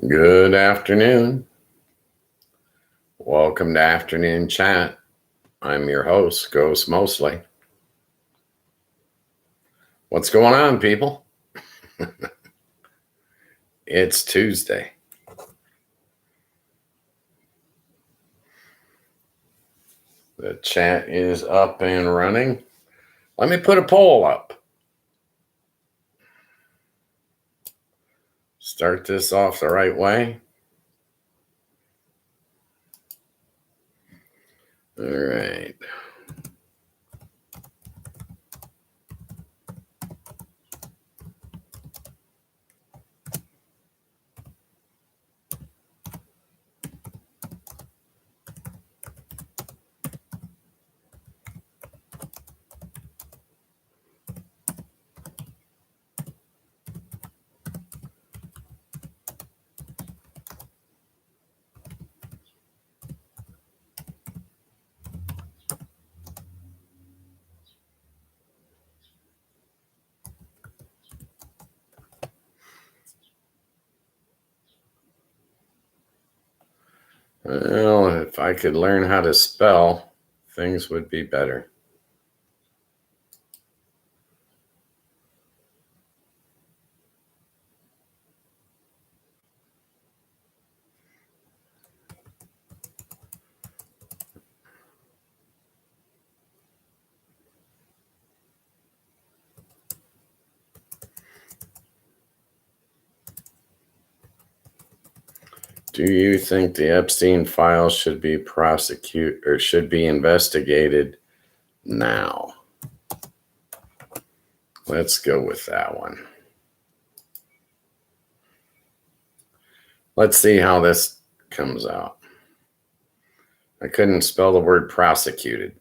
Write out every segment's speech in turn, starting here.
Good afternoon. Welcome to Afternoon Chat. I'm your host, Ghost Mostly. What's going on, people? It's Tuesday. The chat is up and running. Let me put a poll up. Start this off the right way. All right. Well, if I could learn how to spell, things would be better. Do you think the Epstein files should be prosecuted or should be investigated now? Let's go with that one. Let's see how this comes out. I couldn't spell the word prosecuted.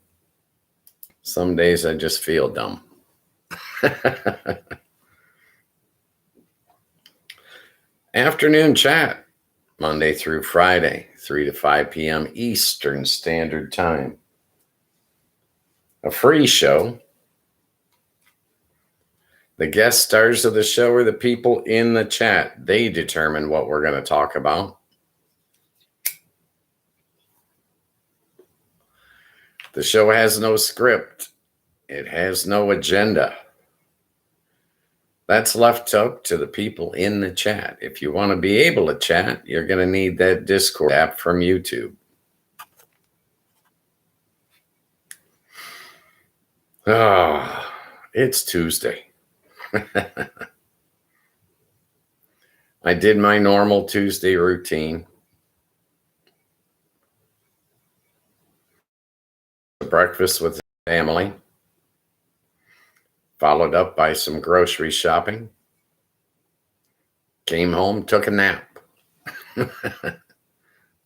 Some days I just feel dumb. Afternoon chat, Monday through Friday, 3 to 5 p.m. Eastern Standard Time. A free show. The guest stars of the show are the people in the chat. They determine what we're going to talk about. The show has no script. It has no agenda. That's left up to the people in the chat. If you want to be able to chat, you're going to need that Discord app from YouTube. Ah, it's Tuesday. I did my normal Tuesday routine. Breakfast with the family, followed up by some grocery shopping. Came home, took a nap.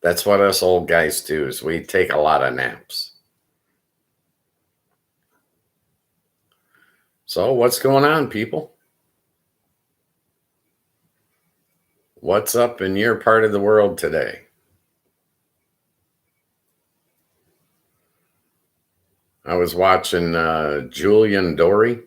That's what us old guys do, is we take a lot of naps. So what's going on, people? What's up in your part of the world today? I was watching Julian Dory.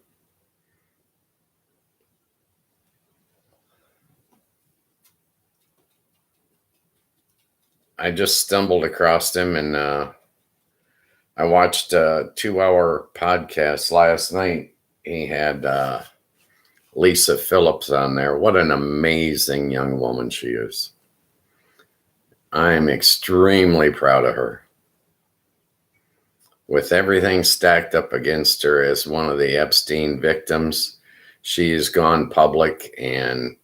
I just stumbled across him, and I watched a 2-hour podcast last night. He had Lisa Phillips on there. What an amazing young woman she is. I'm extremely proud of her. With everything stacked up against her as one of the Epstein victims, she's gone public, and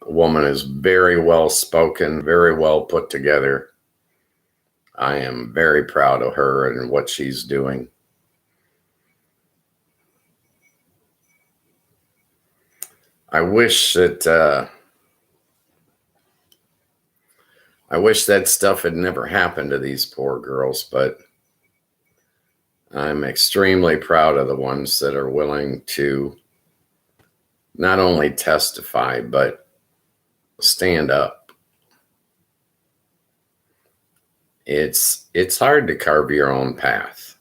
the woman is very well spoken, very well put together. I am very proud of her and what she's doing. I wish that stuff had never happened to these poor girls, but I'm extremely proud of the ones that are willing to not only testify, but stand up. It's hard to carve your own path.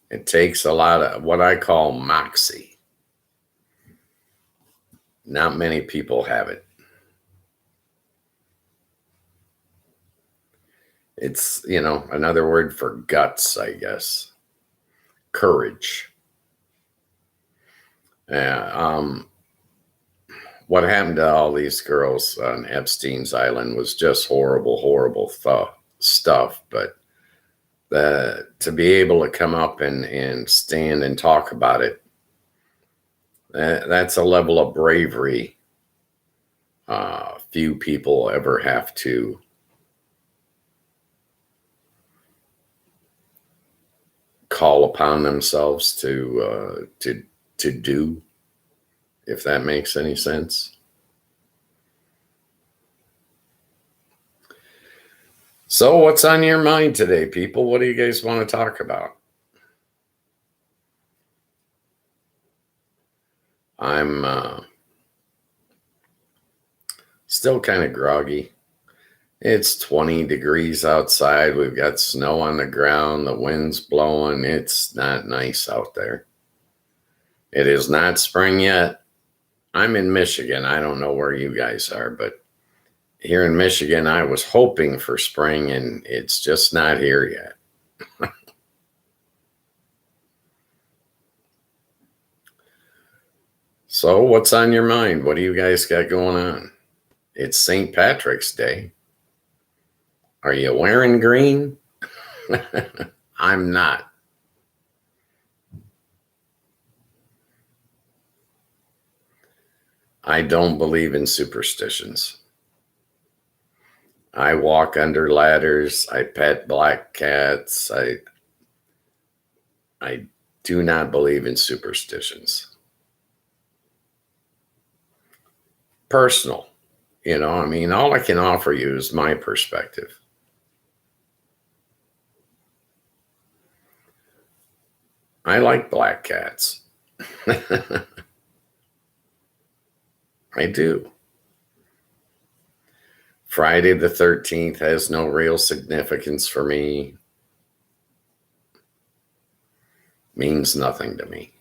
It takes a lot of what I call moxie. Not many people have it. It's, another word for guts, I guess. Courage. Yeah. What happened to all these girls on Epstein's Island was just horrible, horrible stuff. But to be able to come up and stand and talk about it, that's a level of bravery few people ever have to call upon themselves to do, if that makes any sense. So what's on your mind today, people? What do you guys want to talk about? I'm still kind of groggy. It's 20 degrees outside. We've got snow on the ground. The wind's blowing. It's not nice out there. It is not spring yet. I'm in Michigan. I don't know where you guys are, but here in Michigan, I was hoping for spring, and it's just not here yet. So what's on your mind? What do you guys got going on? It's St. Patrick's Day. Are you wearing green? I'm not. I don't believe in superstitions. I walk under ladders. I pet black cats. I do not believe in superstitions. Personal, all I can offer you is my perspective. I like black cats. I do. Friday the 13th has no real significance for me. Means nothing to me.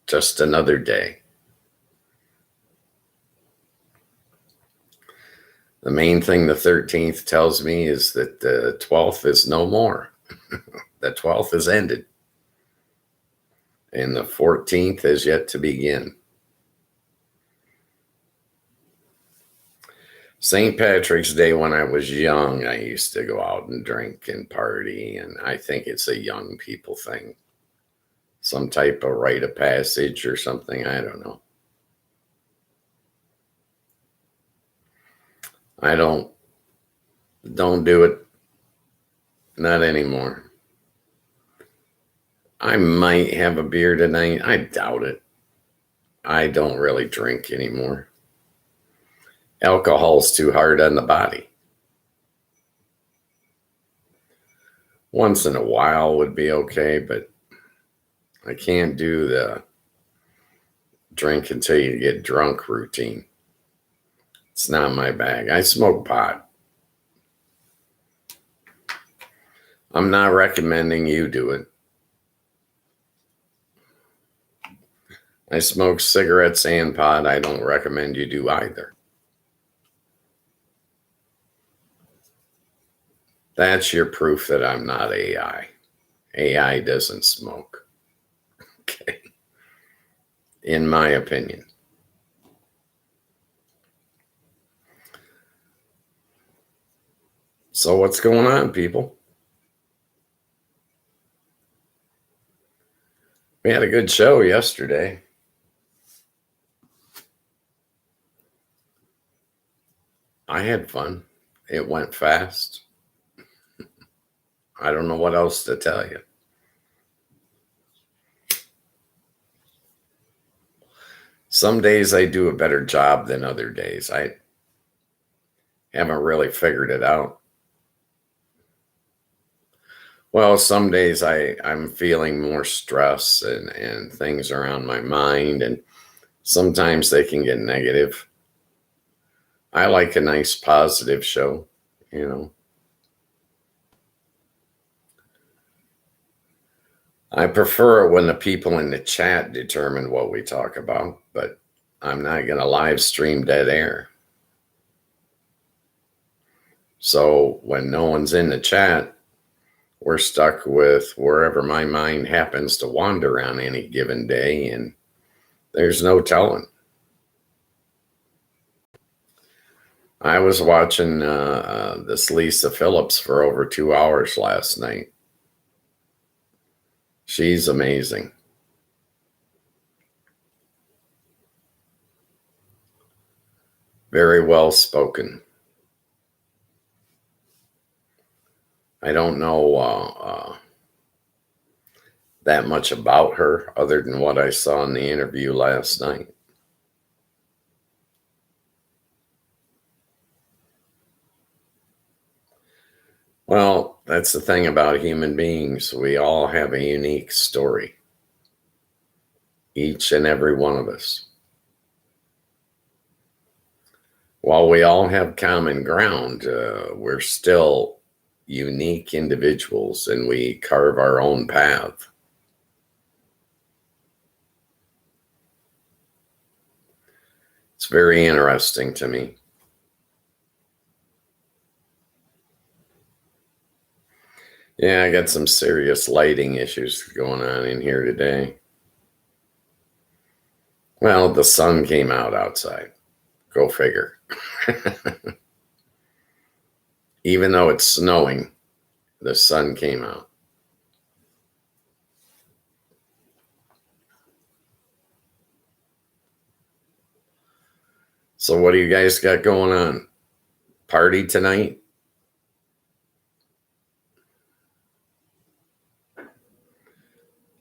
Just another day. The main thing the 13th tells me is that the 12th is no more. The 12th is ended. And the 14th is yet to begin. St. Patrick's Day, when I was young, I used to go out and drink and party, and I think it's a young people thing. Some type of rite of passage or something, I don't know. I don't do it. Not anymore. I might have a beer tonight. I doubt it. I don't really drink anymore. Alcohol's too hard on the body. Once in a while would be okay, but I can't do the drink until you get drunk routine. It's not my bag. I smoke pot. I'm not recommending you do it. I smoke cigarettes and pot. I don't recommend you do either. That's your proof that I'm not AI. AI doesn't smoke. Okay. In my opinion. So what's going on, people? We had a good show yesterday. I had fun. It went fast. I don't know what else to tell you. Some days I do a better job than other days. I haven't really figured it out. Well, some days I'm feeling more stress and things are on my mind, and sometimes they can get negative. I like a nice positive show, I prefer it when the people in the chat determine what we talk about, but I'm not going to live stream dead air. So when no one's in the chat, we're stuck with wherever my mind happens to wander on any given day, and there's no telling. I was watching this Lisa Phillips for over 2 hours last night. She's amazing. Very well spoken. I don't know that much about her other than what I saw in the interview last night. Well, that's the thing about human beings. We all have a unique story. Each and every one of us. While we all have common ground, we're still unique individuals, and we carve our own path. It's very interesting to me. Yeah, I got some serious lighting issues going on in here today. Well, the sun came out outside. Go figure. Even though it's snowing, the sun came out. So what do you guys got going on? Party tonight?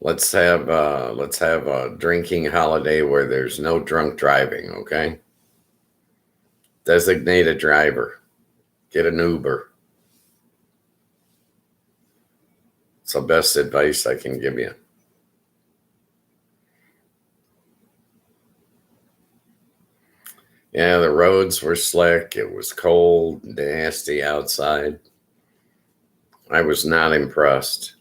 Let's have a drinking holiday where there's no drunk driving, okay? Designate a driver. Get an Uber. It's the best advice I can give you. Yeah, the roads were slick. It was cold, nasty outside. I was not impressed.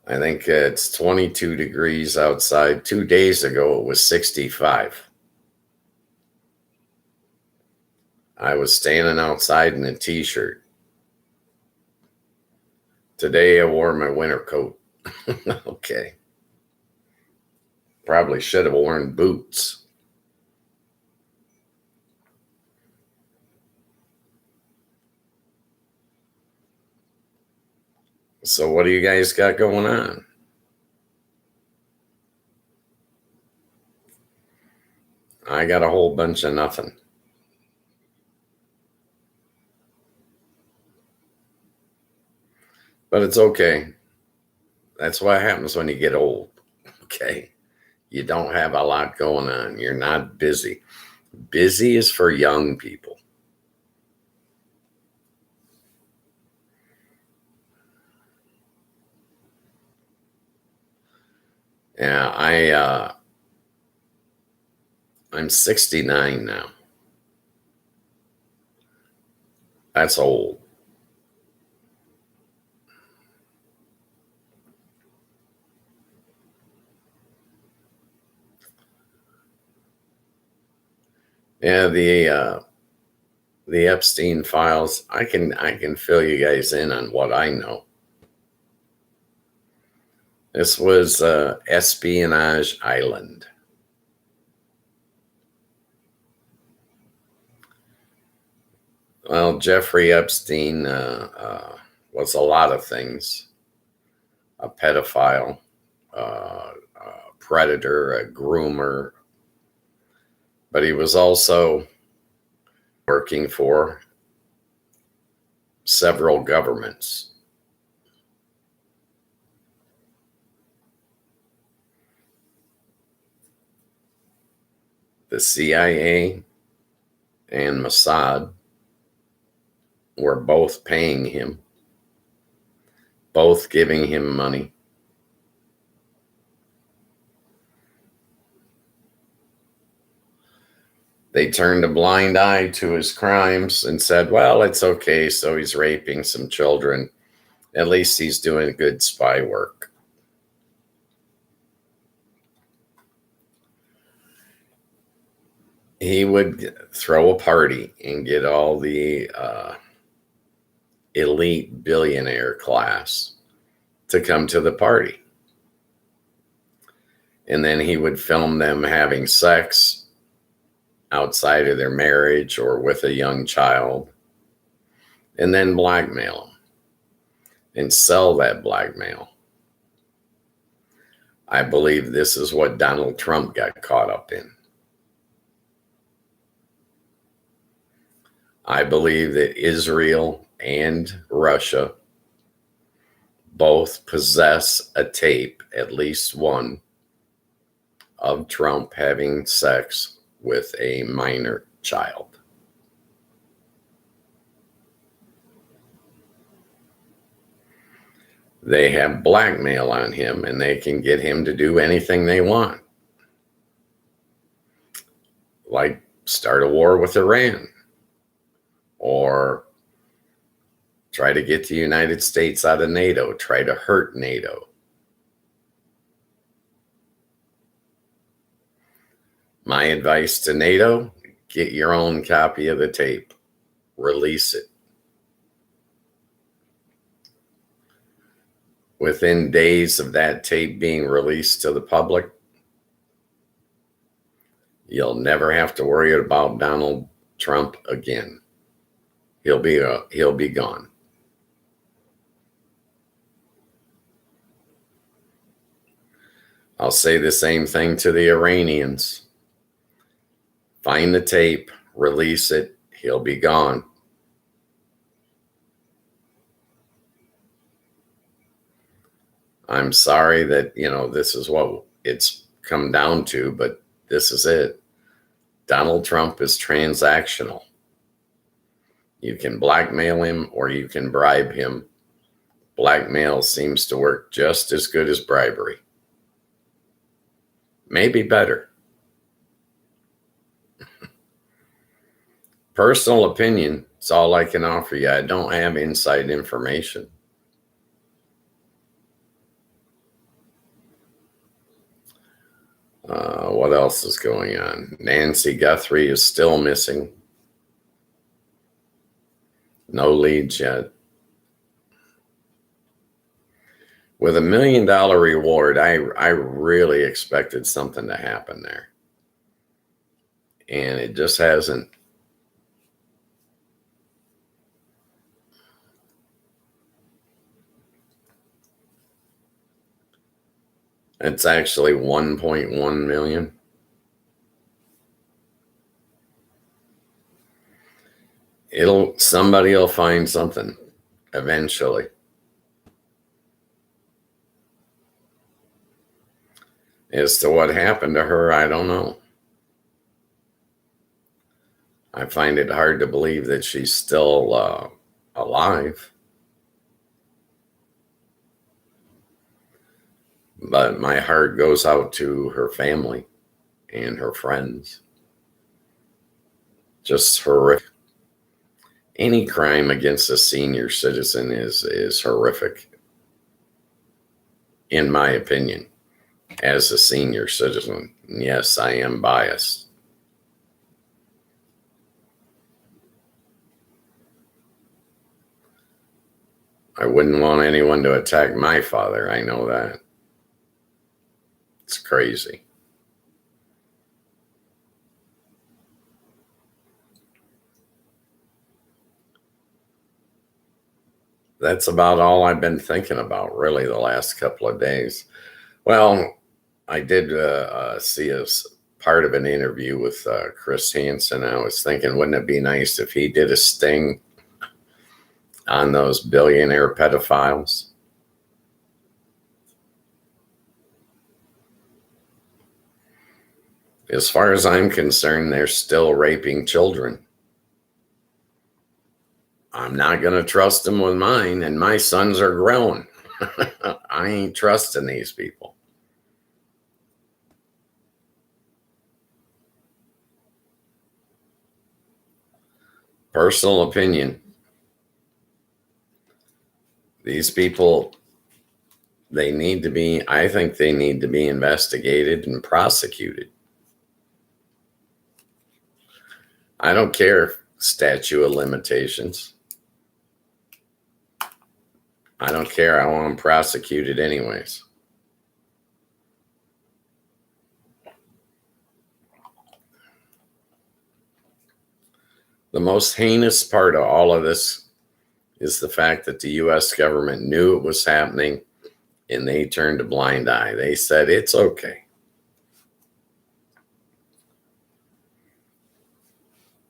I think it's 22 degrees outside. 2 days ago, it was 65. I was standing outside in a t-shirt. Today, I wore my winter coat. Okay. Probably should have worn boots. So what do you guys got going on? I got a whole bunch of nothing. But it's okay. That's what happens when you get old. Okay. You don't have a lot going on. You're not busy. Busy is for young people. Yeah, I'm 69 now. That's old. Yeah, the Epstein files. I can fill you guys in on what I know. This was Espionage Island. Well, Jeffrey Epstein was a lot of things. A pedophile, a predator, a groomer, but he was also working for several governments. The CIA and Mossad were both paying him, both giving him money. They turned a blind eye to his crimes and said, well, it's okay. So he's raping some children. At least he's doing good spy work. he would throw a party and get all the elite billionaire class to come to the party. And then he would film them having sex outside of their marriage or with a young child, and then blackmail them and sell that blackmail. I believe this is what Donald Trump got caught up in. I believe that Israel and Russia both possess a tape, at least one, of Trump having sex with a minor child. They have blackmail on him, and they can get him to do anything they want. Like start a war with Iran, or try to get the United States out of NATO, try to hurt NATO. My advice to NATO, get your own copy of the tape, release it. Within days of that tape being released to the public, you'll never have to worry about Donald Trump again. He'll be gone. I'll say the same thing to the Iranians. Find the tape, release it, he'll be gone. I'm sorry that, this is what it's come down to, but this is it. Donald Trump is transactional. You can blackmail him or you can bribe him. Blackmail seems to work just as good as bribery. Maybe better. Personal opinion, it's all I can offer you. I don't have inside information. What else is going on? Nancy Guthrie is still missing. No leads yet. With $1 million reward, I really expected something to happen there. And it just hasn't. It's actually 1.1 million. Somebody will find something eventually. As to what happened to her, I don't know. I find it hard to believe that she's still alive. But my heart goes out to her family and her friends. Just horrific. Any crime against a senior citizen is horrific, in my opinion, as a senior citizen. Yes, I am biased. I wouldn't want anyone to attack my father. I know that. It's crazy. That's about all I've been thinking about, really, the last couple of days. Well, I did see a part of an interview with Chris Hansen. I was thinking, wouldn't it be nice if he did a sting on those billionaire pedophiles? As far as I'm concerned, they're still raping children. I'm not going to trust them with mine, and my sons are grown. I ain't trusting these people. Personal opinion. These people, I think they need to be investigated and prosecuted. I don't care, statute of limitations. I don't care. I want them prosecuted anyways. The most heinous part of all of this is the fact that the U.S. government knew it was happening and they turned a blind eye. They said, it's okay.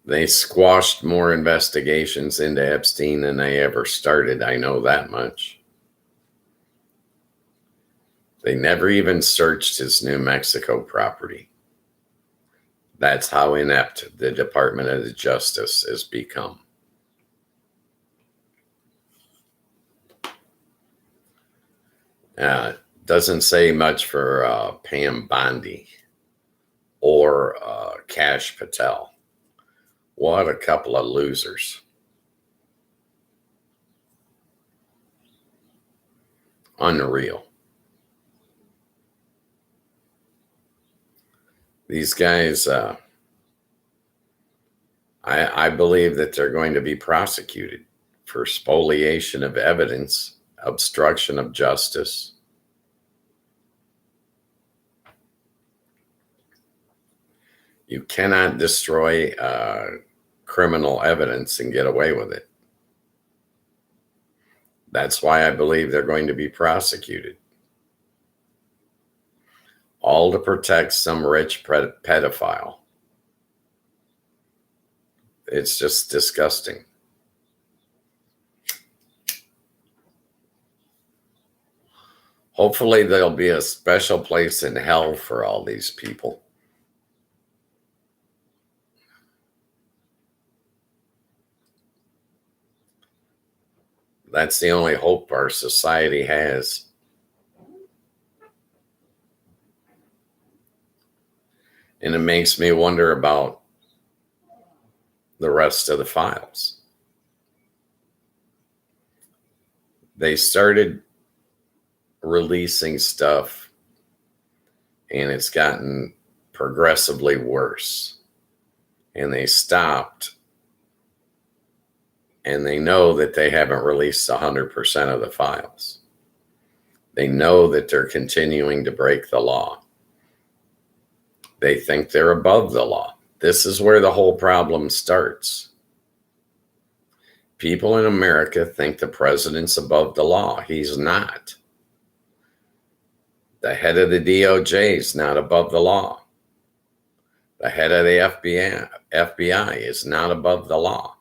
They squashed more investigations into Epstein than they ever started. I know that much. They never even searched his New Mexico property. That's how inept the Department of Justice has become. Doesn't say much for Pam Bondi or Kash Patel. What a couple of losers. Unreal. These guys, I believe that they're going to be prosecuted for spoliation of evidence, obstruction of justice. You cannot destroy criminal evidence and get away with it. That's why I believe they're going to be prosecuted. All to protect some rich pedophile. It's just disgusting. Hopefully there'll be a special place in hell for all these people. That's the only hope our society has. And it makes me wonder about the rest of the files. They started releasing stuff and it's gotten progressively worse. And they stopped. And they know that they haven't released 100% of the files. They know that they're continuing to break the law. They think they're above the law. This is where the whole problem starts. People in America think the president's above the law. He's not. The head of the DOJ is not above the law. The head of the FBI is not above the law.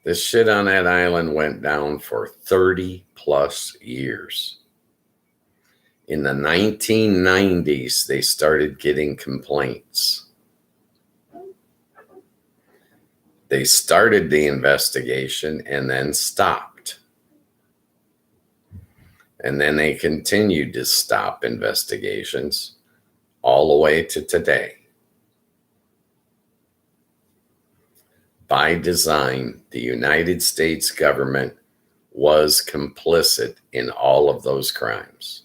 This shit on that island went down for 30 plus years. In the 1990s, they started getting complaints. They started the investigation and then stopped. And then they continued to stop investigations all the way to today. By design, the United States government was complicit in all of those crimes.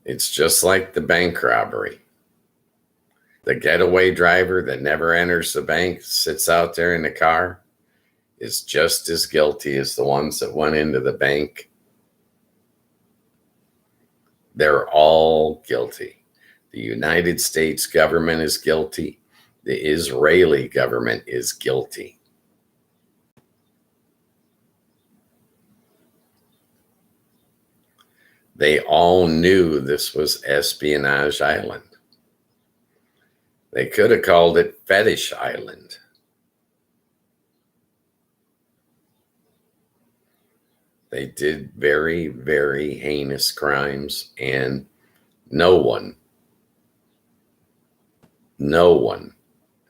It's just like the bank robbery. The getaway driver that never enters the bank, sits out there in the car, is just as guilty as the ones that went into the bank. They're all guilty. The United States government is guilty. The Israeli government is guilty. They all knew this was Espionage Island. They could have called it Fetish Island. They did very, very heinous crimes, and no one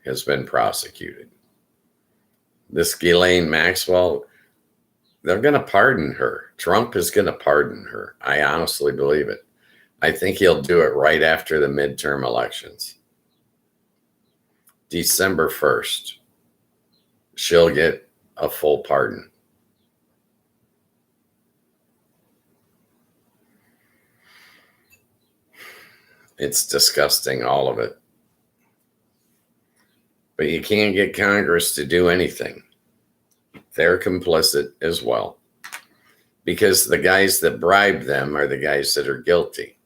has been prosecuted. This Ghislaine Maxwell, they're going to pardon her. Trump is going to pardon her. I honestly believe it. I think he'll do it right after the midterm elections. December 1st, she'll get a full pardon. It's disgusting, all of it. But you can't get Congress to do anything. They're complicit as well, because the guys that bribe them are the guys that are guilty.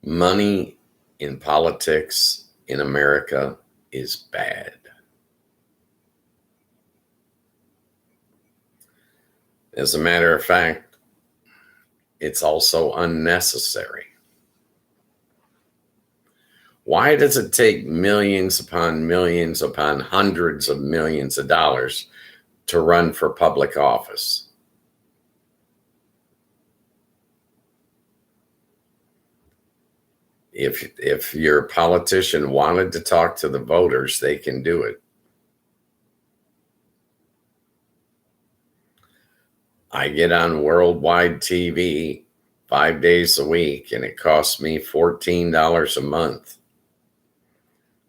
Money in politics in America is bad. As a matter of fact, it's also unnecessary. Why does it take millions upon hundreds of millions of dollars to run for public office? If your politician wanted to talk to the voters, they can do it. I get on worldwide TV 5 days a week, and it costs me $14 a month.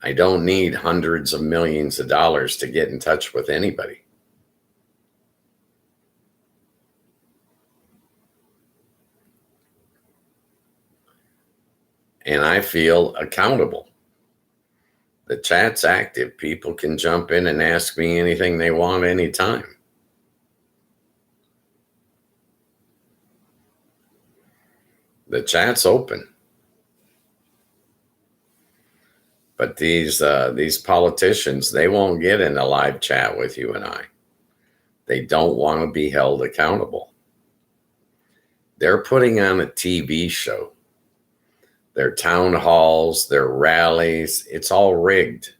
I don't need hundreds of millions of dollars to get in touch with anybody. And I feel accountable. The chat's active. People can jump in and ask me anything they want anytime. The chat's open. But these politicians, they won't get in a live chat with you and I. They don't want to be held accountable. They're putting on a TV show. Their town halls, their rallies, it's all rigged.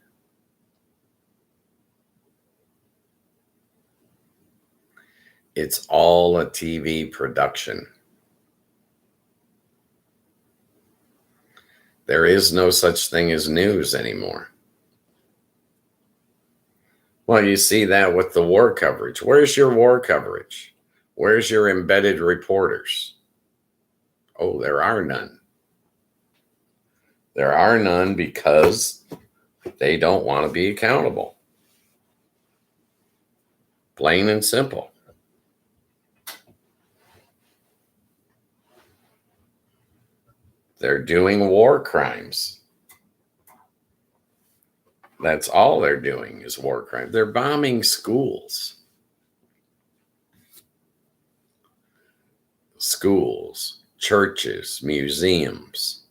It's all a TV production. There is no such thing as news anymore. Well, you see that with the war coverage. Where's your war coverage? Where's your embedded reporters? Oh, there are none. There are none because they don't want to be accountable. Plain and simple. They're doing war crimes. That's all they're doing is war crimes. They're bombing schools. Schools, churches, museums.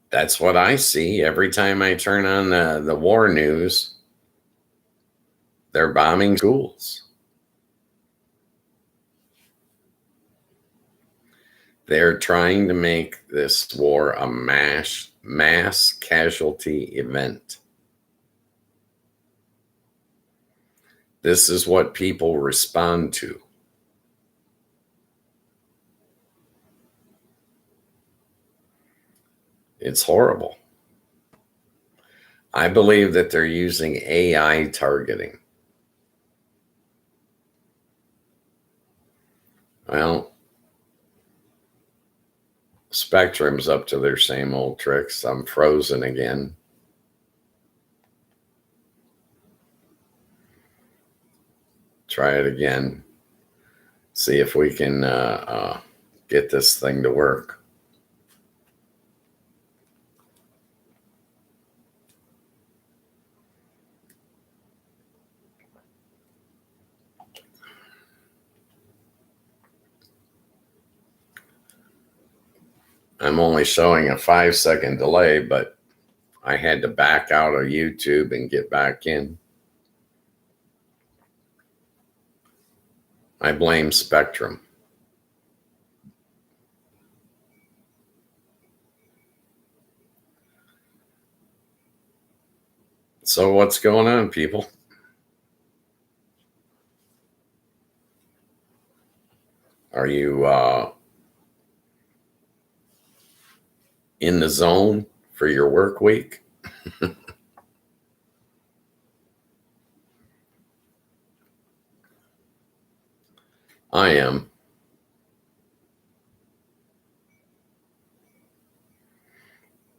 That's what I see every time I turn on the war news. They're bombing schools. They're trying to make this war a mass casualty event. This is what people respond to. It's horrible. I believe that they're using AI targeting. Well, Spectrum's up to their same old tricks. I'm frozen again. Try it again. See if we can get this thing to work. I'm only showing a 5-second delay, but I had to back out of YouTube and get back in. I blame Spectrum. So what's going on, people? Are you in the zone for your work week? I am.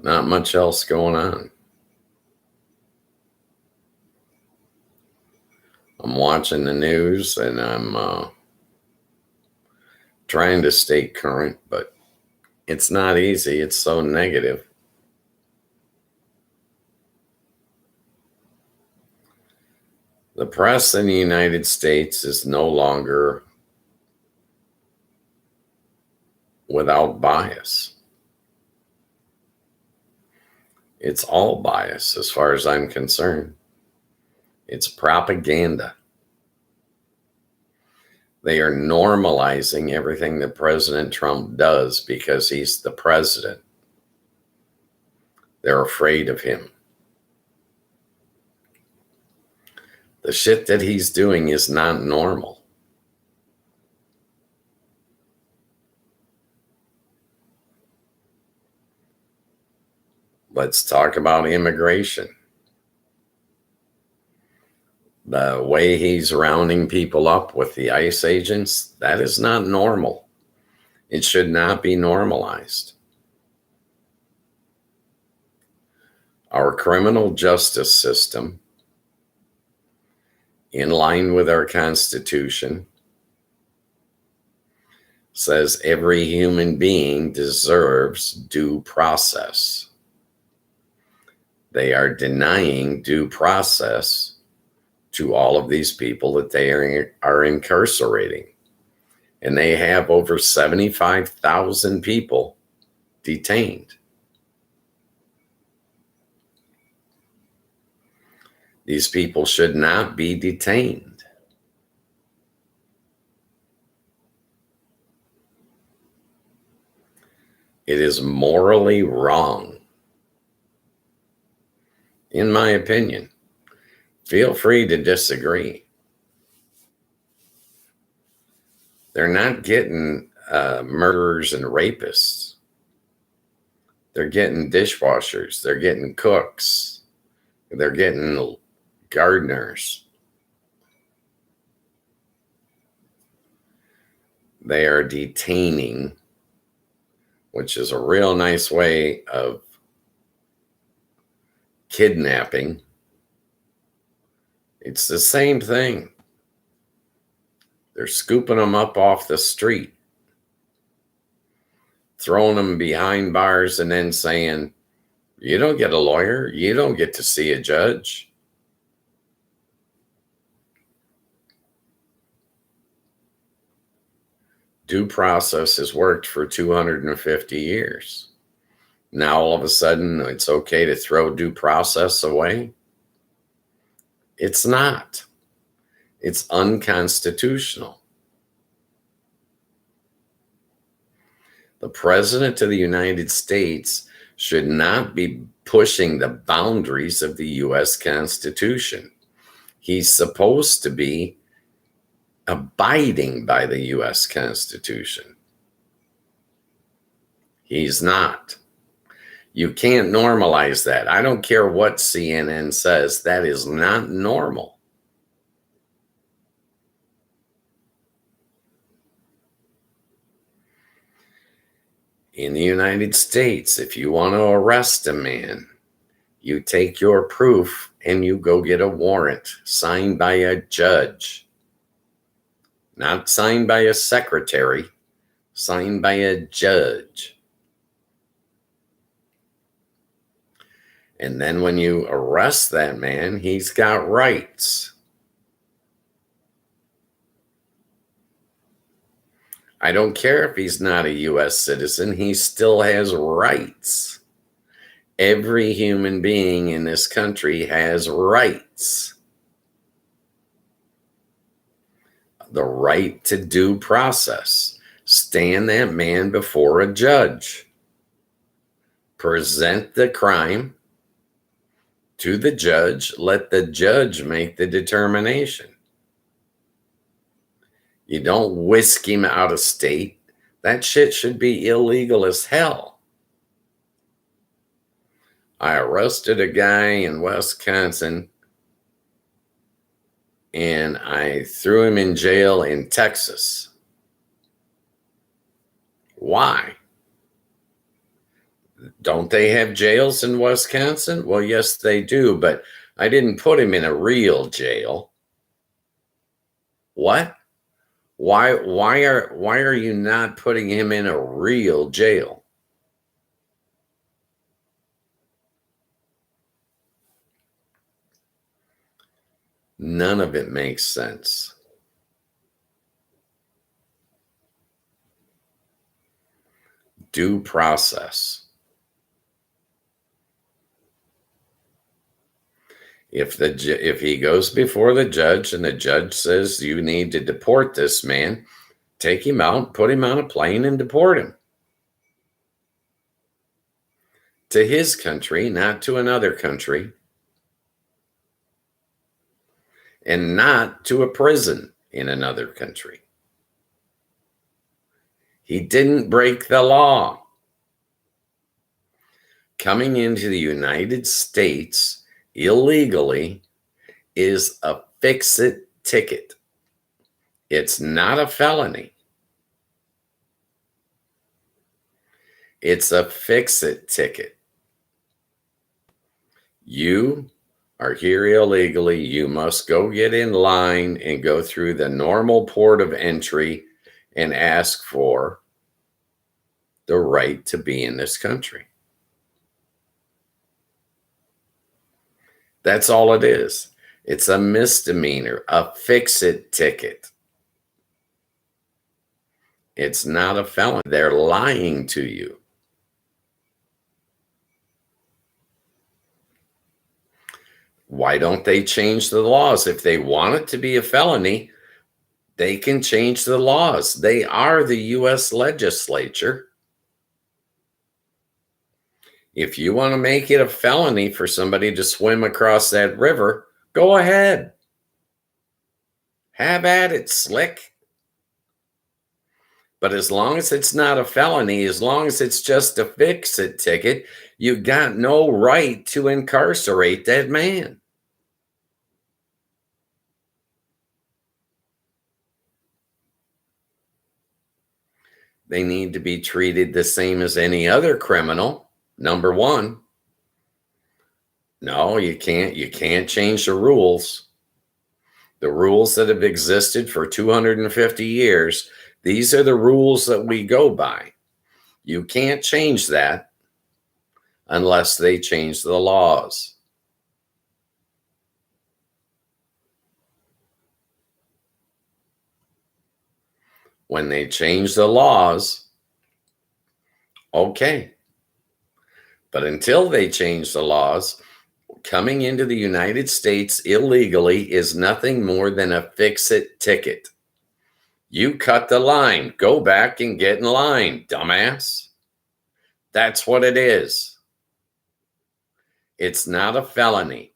Not much else going on. I'm watching the news and I'm trying to stay current, but it's not easy. It's so negative. The press in the United States is no longer without bias. It's all bias as far as I'm concerned. It's propaganda. They are normalizing everything that President Trump does because he's the president. They're afraid of him. The shit that he's doing is not normal. Let's talk about immigration. The way he's rounding people up with the ICE agents, that is not normal. It should not be normalized. Our criminal justice system, in line with our Constitution, says every human being deserves due process. They are denying due process to all of these people that they are incarcerating. And they have over 75,000 people detained. These people should not be detained. It is morally wrong, in my opinion. Feel free to disagree. They're not getting murderers and rapists. They're getting dishwashers. They're getting cooks. They're getting gardeners. They are detaining, which is a real nice way of kidnapping. It's the same thing. They're scooping them up off the street, throwing them behind bars, and then saying, you don't get a lawyer. You don't get to see a judge. Due process has worked for 250 years. Now, all of a sudden, it's okay to throw due process away? It's not. It's unconstitutional. The President of the United States should not be pushing the boundaries of the U.S. Constitution. He's supposed to be abiding by the U.S. Constitution. He's not. You can't normalize that. I don't care what CNN says. That is not normal. In the United States, if you want to arrest a man, you take your proof and you go get a warrant signed by a judge. Not signed by a secretary, signed by a judge. And then when you arrest that man, he's got rights. I don't care if he's not a U.S. citizen, he still has rights. Every human being in this country has rights. The right to due process. Stand that man before a judge. Present the crime to the judge. Let the judge make the determination. You don't whisk him out of state. That shit should be illegal as hell. I arrested a guy in Wisconsin and I threw him in jail in Texas. Why? Don't they have jails in Wisconsin? Well, yes, they do, but I didn't put him in a real jail. What? Why are you not putting him in a real jail? None of it makes sense. Due process. If he goes before the judge and the judge says you need to deport this man, take him out, put him on a plane, and deport him to his country, not to another country, and not to a prison in another country. He didn't break the law. Coming into the United States illegally is a fix-it ticket. It's not a felony. It's a fix-it ticket. You are here illegally. You must go get in line and go through the normal port of entry and ask for the right to be in this country. That's all it is. It's a misdemeanor, a fix-it ticket. It's not a felony. They're lying to you. Why don't they change the laws? If they want it to be a felony, they can change the laws. They are the U.S. legislature. If you want to make it a felony for somebody to swim across that river, go ahead. Have at it, slick. But as long as it's not a felony, as long as it's just a fix-it ticket, you got no right to incarcerate that man. They need to be treated the same as any other criminal. Number one. No, you can't. You can't change the rules. The rules that have existed for 250 years, these are the rules that we go by. You can't change that unless they change the laws. When they change the laws, okay. But until they change the laws, coming into the United States illegally is nothing more than a fix-it ticket. You cut the line. Go back and get in line, dumbass. That's what it is. It's not a felony.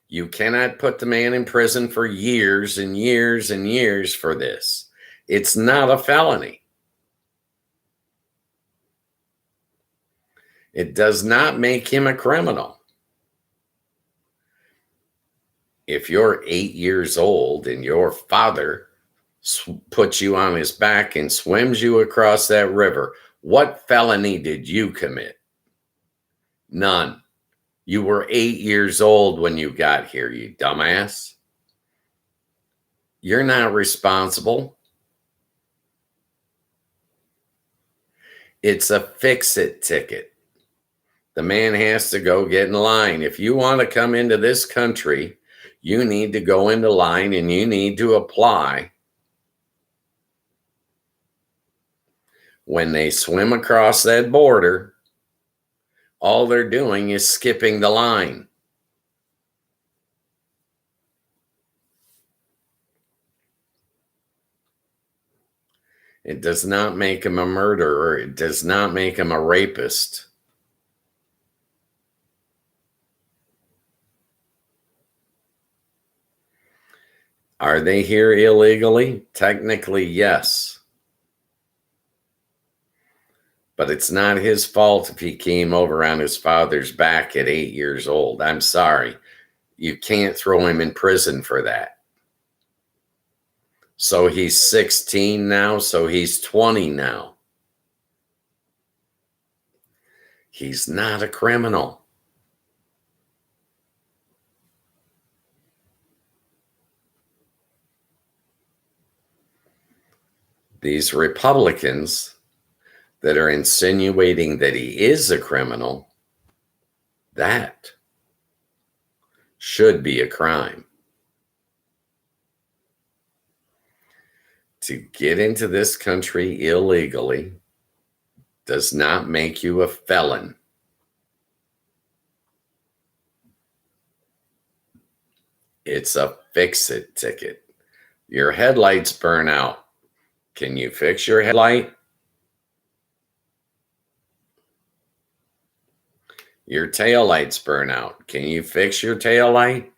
You cannot put the man in prison for years and years and years for this. It's not a felony. It does not make him a criminal. If you're 8 years old and your father puts you on his back and swims you across that river, what felony did you commit? None. You were 8 years old when you got here, you dumbass. You're not responsible. It's a fix-it ticket. The man has to go get in line. If you want to come into this country, you need to go into line and you need to apply. When they swim across that border, all they're doing is skipping the line. It does not make him a murderer. It does not make him a rapist. Are they here illegally? Technically, yes. But it's not his fault if he came over on his father's back at 8 years old. I'm sorry. You can't throw him in prison for that. So he's 16 now, so he's 20 now. He's not a criminal. These Republicans that are insinuating that he is a criminal, that should be a crime. To get into this country illegally does not make you a felon. It's a fix-it ticket. Your headlights burn out. Can you fix your headlight? Your taillights burn out. Can you fix your taillight?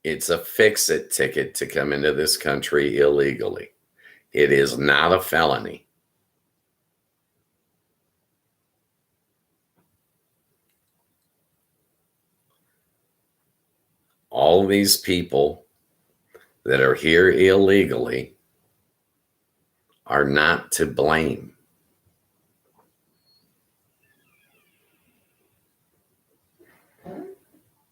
It's a fix-it ticket to come into this country illegally. It is not a felony. All these people that are here illegally are not to blame.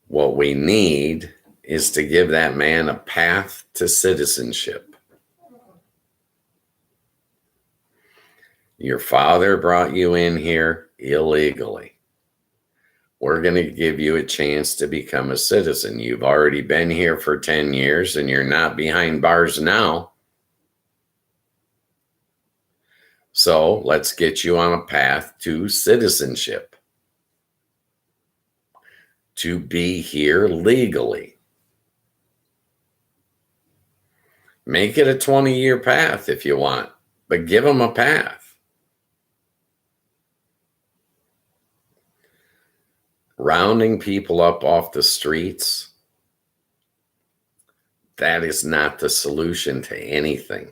What we need is to give that man a path to citizenship. Your father brought you in here illegally. We're going to give you a chance to become a citizen. You've already been here for 10 years and you're not behind bars now. So let's get you on a path to citizenship, to be here legally. Make it a 20-year path if you want, but give them a path. Rounding people up off the streets, that is not the solution to anything.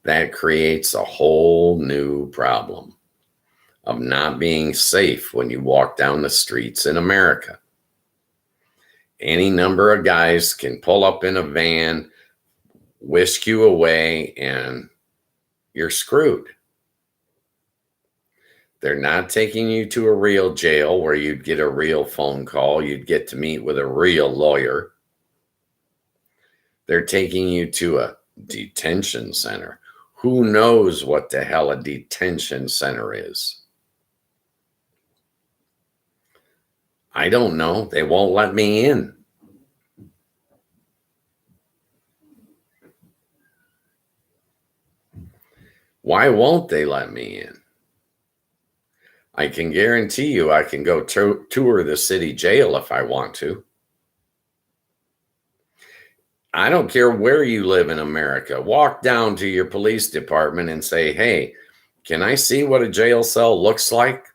That creates a whole new problem of not being safe when you walk down the streets in America. Any number of guys can pull up in a van, whisk you away, and you're screwed. They're not taking you to a real jail where you'd get a real phone call. You'd get to meet with a real lawyer. They're taking you to a detention center. Who knows what the hell a detention center is? I don't know. They won't let me in. Why won't they let me in? I can guarantee you I can go tour the city jail if I want to. I don't care where you live in America. Walk down to your police department and say, hey, can I see what a jail cell looks like?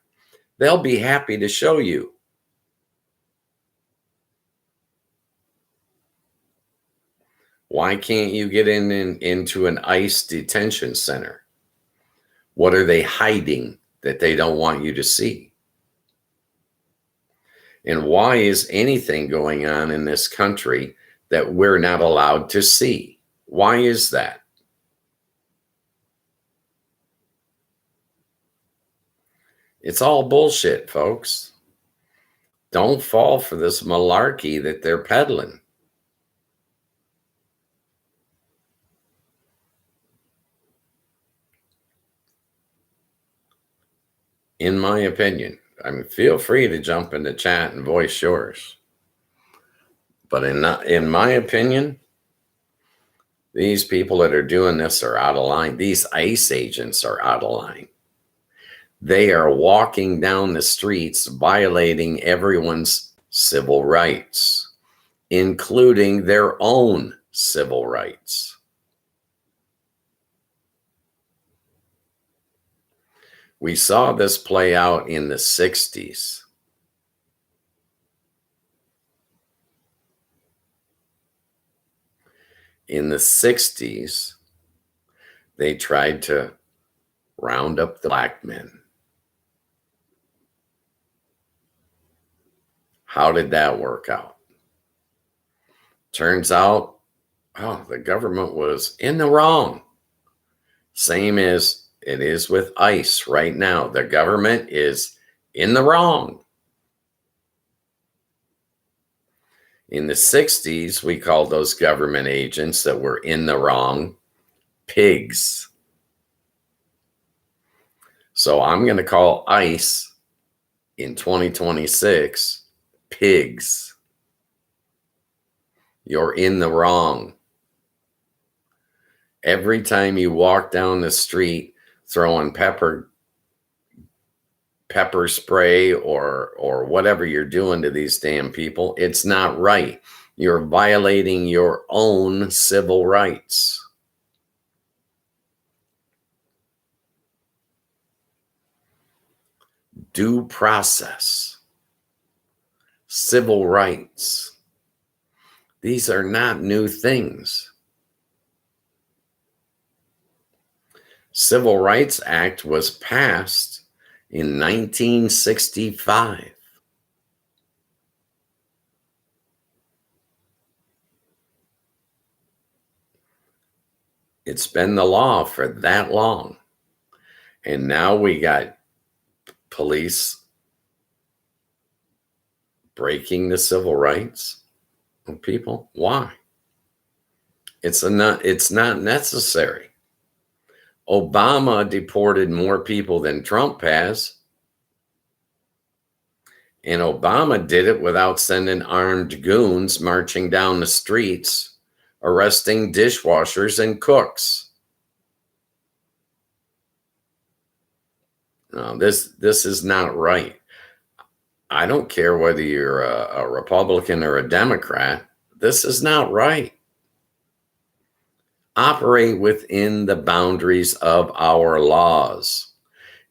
They'll be happy to show you. Why can't you get into an ICE detention center? What are they hiding that they don't want you to see? And why is anything going on in this country that we're not allowed to see? Why is that? It's all bullshit, folks. Don't fall for this malarkey that they're peddling. In my opinion, I mean, feel free to jump in the chat and voice yours. But in my opinion, these people that are doing this are out of line. These ICE agents are out of line. They are walking down the streets, violating everyone's civil rights, including their own civil rights. We saw this play out in the 60s. In the 60s, they tried to round up the black men. How did that work out? Turns out, the government was in the wrong. Same as It is with ICE right now. The government is in the wrong. In the 60s, we called those government agents that were in the wrong pigs. So I'm going to call ICE in 2026 pigs. You're in the wrong. Every time you walk down the street throwing pepper spray or whatever you're doing to these damn people, it's not right. You're violating your own civil rights. Due process, civil rights. These are not new things. Civil Rights Act was passed in 1965. It's been the law for that long. And now we got police breaking the civil rights of people. Why? It's not necessary. Obama deported more people than Trump has. And Obama did it without sending armed goons marching down the streets, arresting dishwashers and cooks. No, this is not right. I don't care whether you're a Republican or a Democrat. This is not right. Operate within the boundaries of our laws.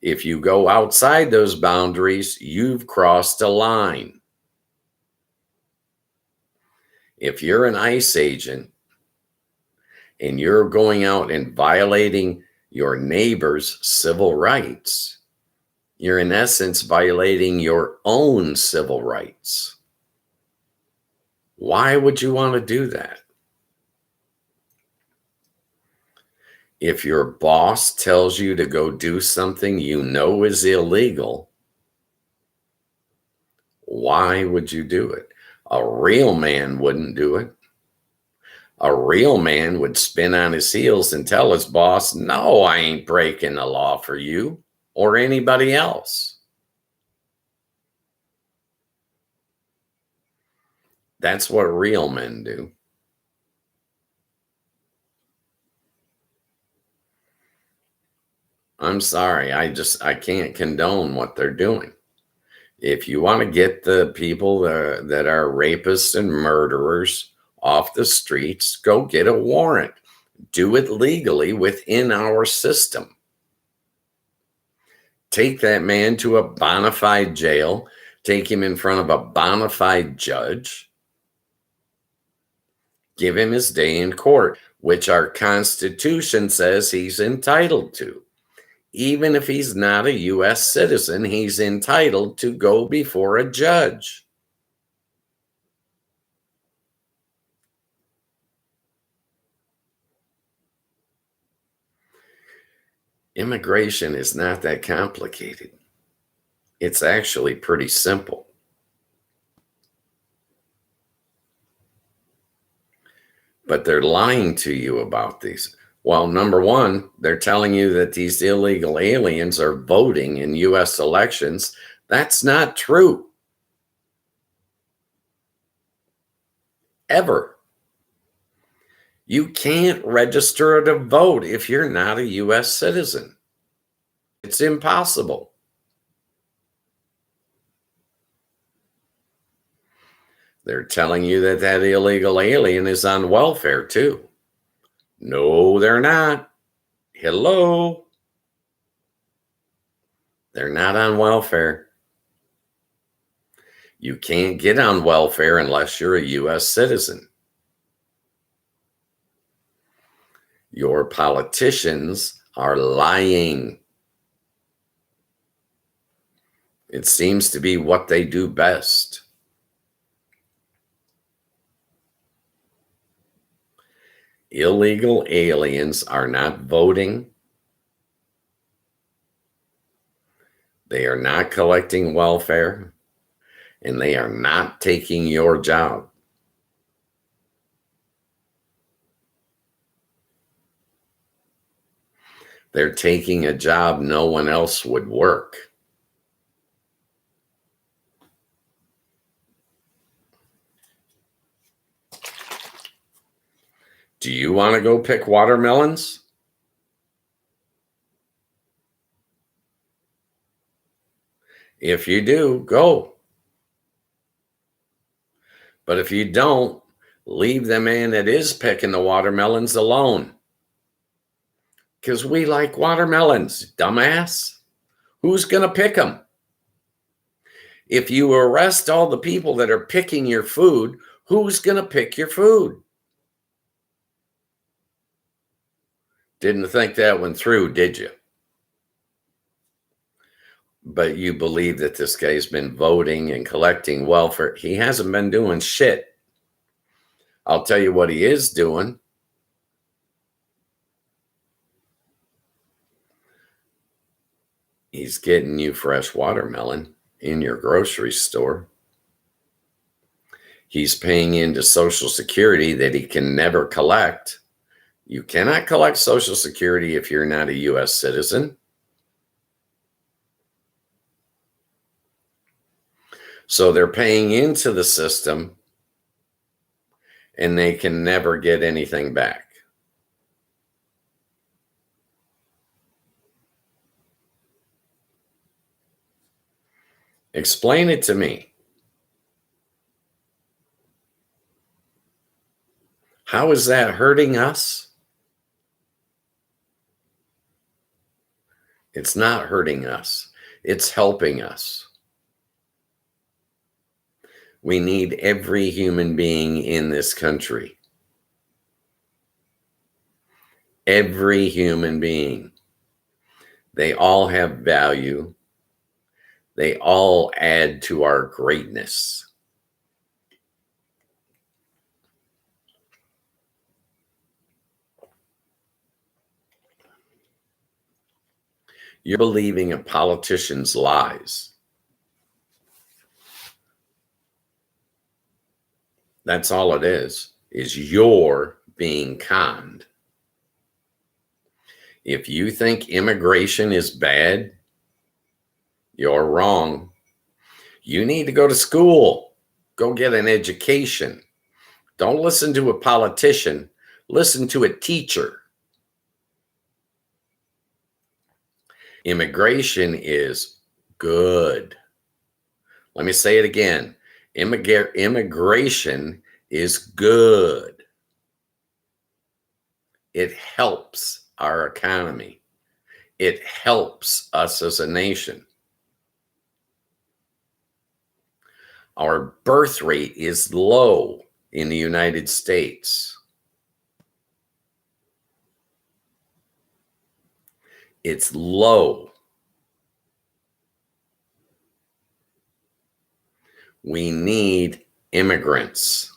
If you go outside those boundaries, you've crossed a line. If you're an ICE agent and you're going out and violating your neighbor's civil rights, you're in essence violating your own civil rights. Why would you want to do that? If your boss tells you to go do something you know is illegal, why would you do it? A real man wouldn't do it. A real man would spin on his heels and tell his boss, no, I ain't breaking the law for you or anybody else. That's what real men do. I'm sorry. I can't condone what they're doing. If you want to get the people that are rapists and murderers off the streets, go get a warrant. Do it legally within our system. Take that man to a bona fide jail. Take him in front of a bona fide judge. Give him his day in court, which our Constitution says he's entitled to. Even if he's not a U.S. citizen, he's entitled to go before a judge. Immigration is not that complicated. It's actually pretty simple. But they're lying to you about these. Well, number one, they're telling you that these illegal aliens are voting in U.S. elections. That's not true. Ever. You can't register to vote if you're not a U.S. citizen. It's impossible. They're telling you that that illegal alien is on welfare too. No, they're not. Hello. They're not on welfare. You can't get on welfare unless you're a U.S. citizen. Your politicians are lying. It seems to be what they do best. Illegal aliens are not voting. They are not collecting welfare, and they are not taking your job. They're taking a job no one else would work. Do you want to go pick watermelons? If you do, go. But if you don't, leave the man that is picking the watermelons alone. Because we like watermelons, dumbass. Who's going to pick them? If you arrest all the people that are picking your food, who's going to pick your food? Didn't think that one through, did you? But you believe that this guy's been voting and collecting welfare. He hasn't been doing shit. I'll tell you what he is doing. He's getting you fresh watermelon in your grocery store. He's paying into Social Security that he can never collect. You cannot collect Social Security if you're not a U.S. citizen. So they're paying into the system and they can never get anything back. Explain it to me. How is that hurting us? It's not hurting us. It's helping us. We need every human being in this country. Every human being. They all have value. They all add to our greatness. You're believing a politician's lies. That's all it is you're being conned. If you think immigration is bad, you're wrong. You need to go to school. Go get an education. Don't listen to a politician. Listen to a teacher. Immigration is good. Let me say it again. Immigration is good. It helps our economy. It helps us as a nation. Our birth rate is low in the United States. It's low. We need immigrants.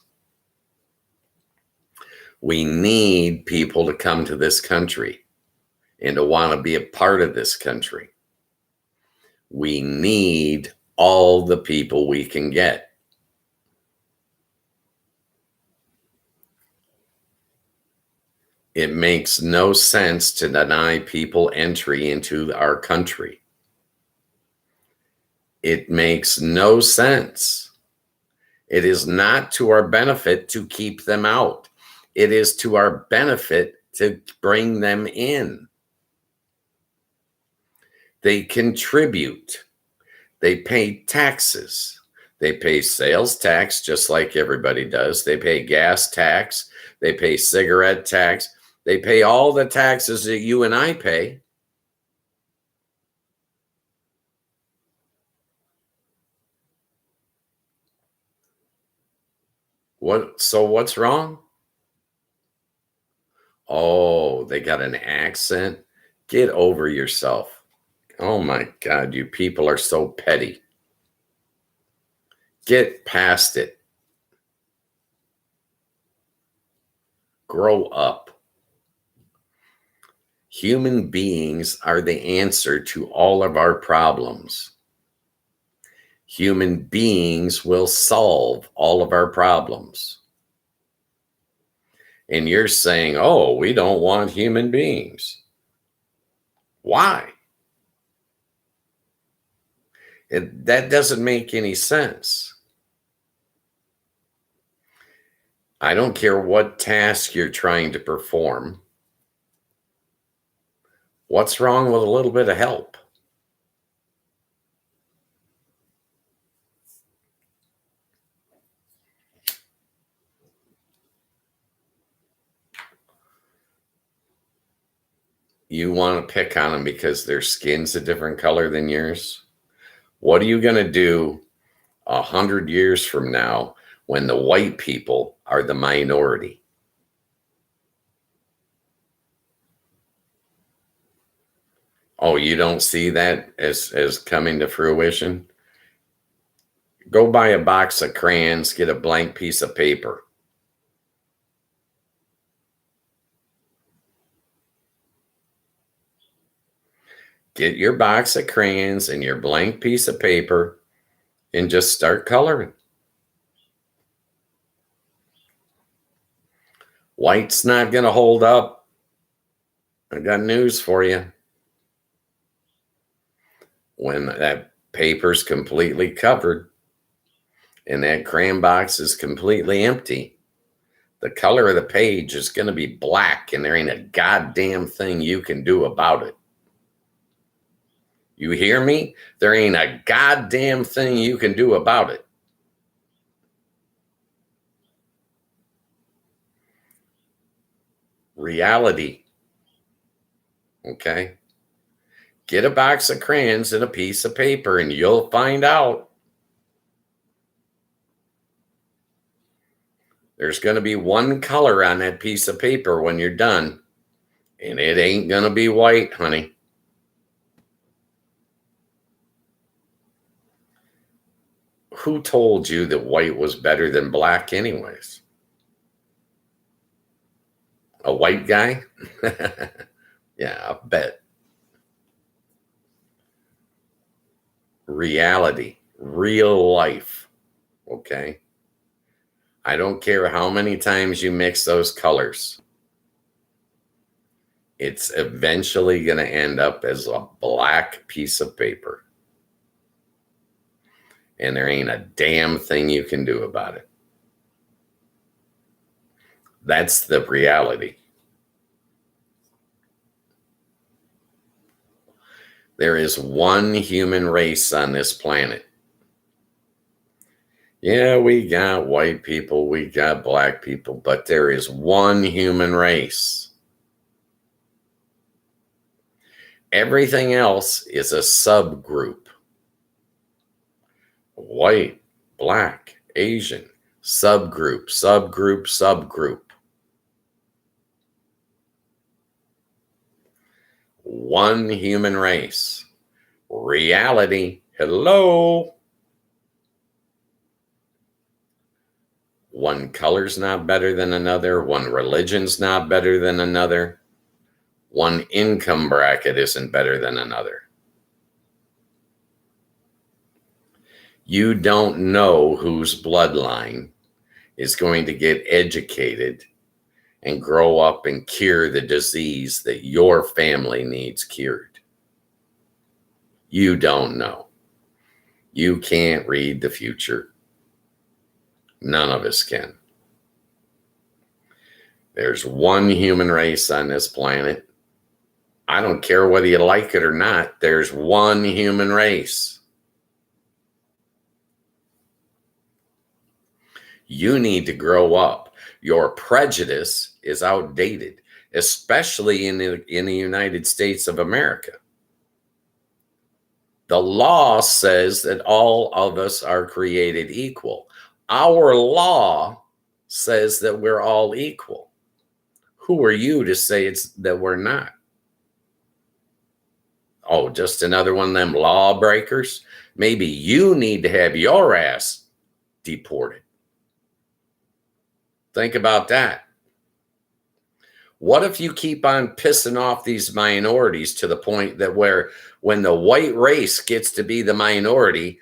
We need people to come to this country and to want to be a part of this country. We need all the people we can get. It makes no sense to deny people entry into our country. It makes no sense. It is not to our benefit to keep them out. It is to our benefit to bring them in. They contribute. They pay taxes. They pay sales tax just like everybody does. They pay gas tax. They pay cigarette tax. They pay all the taxes that you and I pay. So what's wrong? Oh, they got an accent. Get over yourself. Oh my God, you people are so petty. Get past it. Grow up. Human beings are the answer to all of our problems. Human beings will solve all of our problems. And you're saying, oh, we don't want human beings. Why? That doesn't make any sense. I don't care what task you're trying to perform. What's wrong with a little bit of help? You want to pick on them because their skin's a different color than yours? What are you going to do 100 years from now when the white people are the minority? Oh, you don't see that as coming to fruition? Go buy a box of crayons, get a blank piece of paper. Get your box of crayons and your blank piece of paper and just start coloring. White's not going to hold up. I got news for you. When that paper's completely covered and that crayon box is completely empty, the color of the page is going to be black, and there ain't a goddamn thing you can do about it. You hear me? There ain't a goddamn thing you can do about it. Reality. Okay? Get a box of crayons and a piece of paper, and you'll find out. There's going to be one color on that piece of paper when you're done, and it ain't going to be white, honey. Who told you that white was better than black anyways? A white guy? Yeah, I bet. Reality, real life, okay? I don't care how many times you mix those colors. It's eventually going to end up as a black piece of paper. And there ain't a damn thing you can do about it. That's the reality. There is one human race on this planet. Yeah, we got white people, we got black people, but there is one human race. Everything else is a subgroup. White, black, Asian, subgroup, subgroup, subgroup. One human race. Reality, hello. One color's not better than another. One religion's not better than another. One income bracket isn't better than another. You don't know whose bloodline is going to get educated and grow up and cure the disease that your family needs cured. You don't know. You can't read the future. None of us can. There's one human race on this planet. I don't care whether you like it or not. There's one human race. You need to grow up. Your prejudice is outdated, especially in the United States of America. The law says that all of us are created equal. Our law says that we're all equal. Who are you to say that we're not? Oh, just another one of them lawbreakers? Maybe you need to have your ass deported. Think about that. What if you keep on pissing off these minorities to the point that where when the white race gets to be the minority,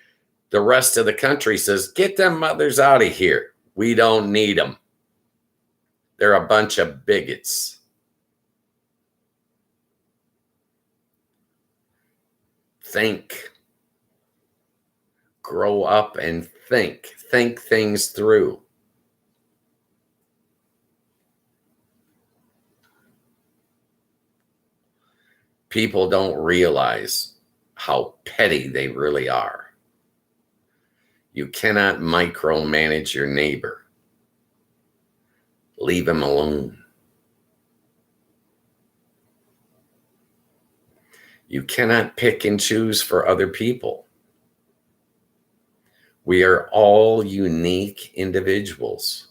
the rest of the country says, get them mothers out of here. We don't need them. They're a bunch of bigots. Think. Grow up and think. Think things through. People don't realize how petty they really are. You cannot micromanage your neighbor. Leave him alone. You cannot pick and choose for other people. We are all unique individuals.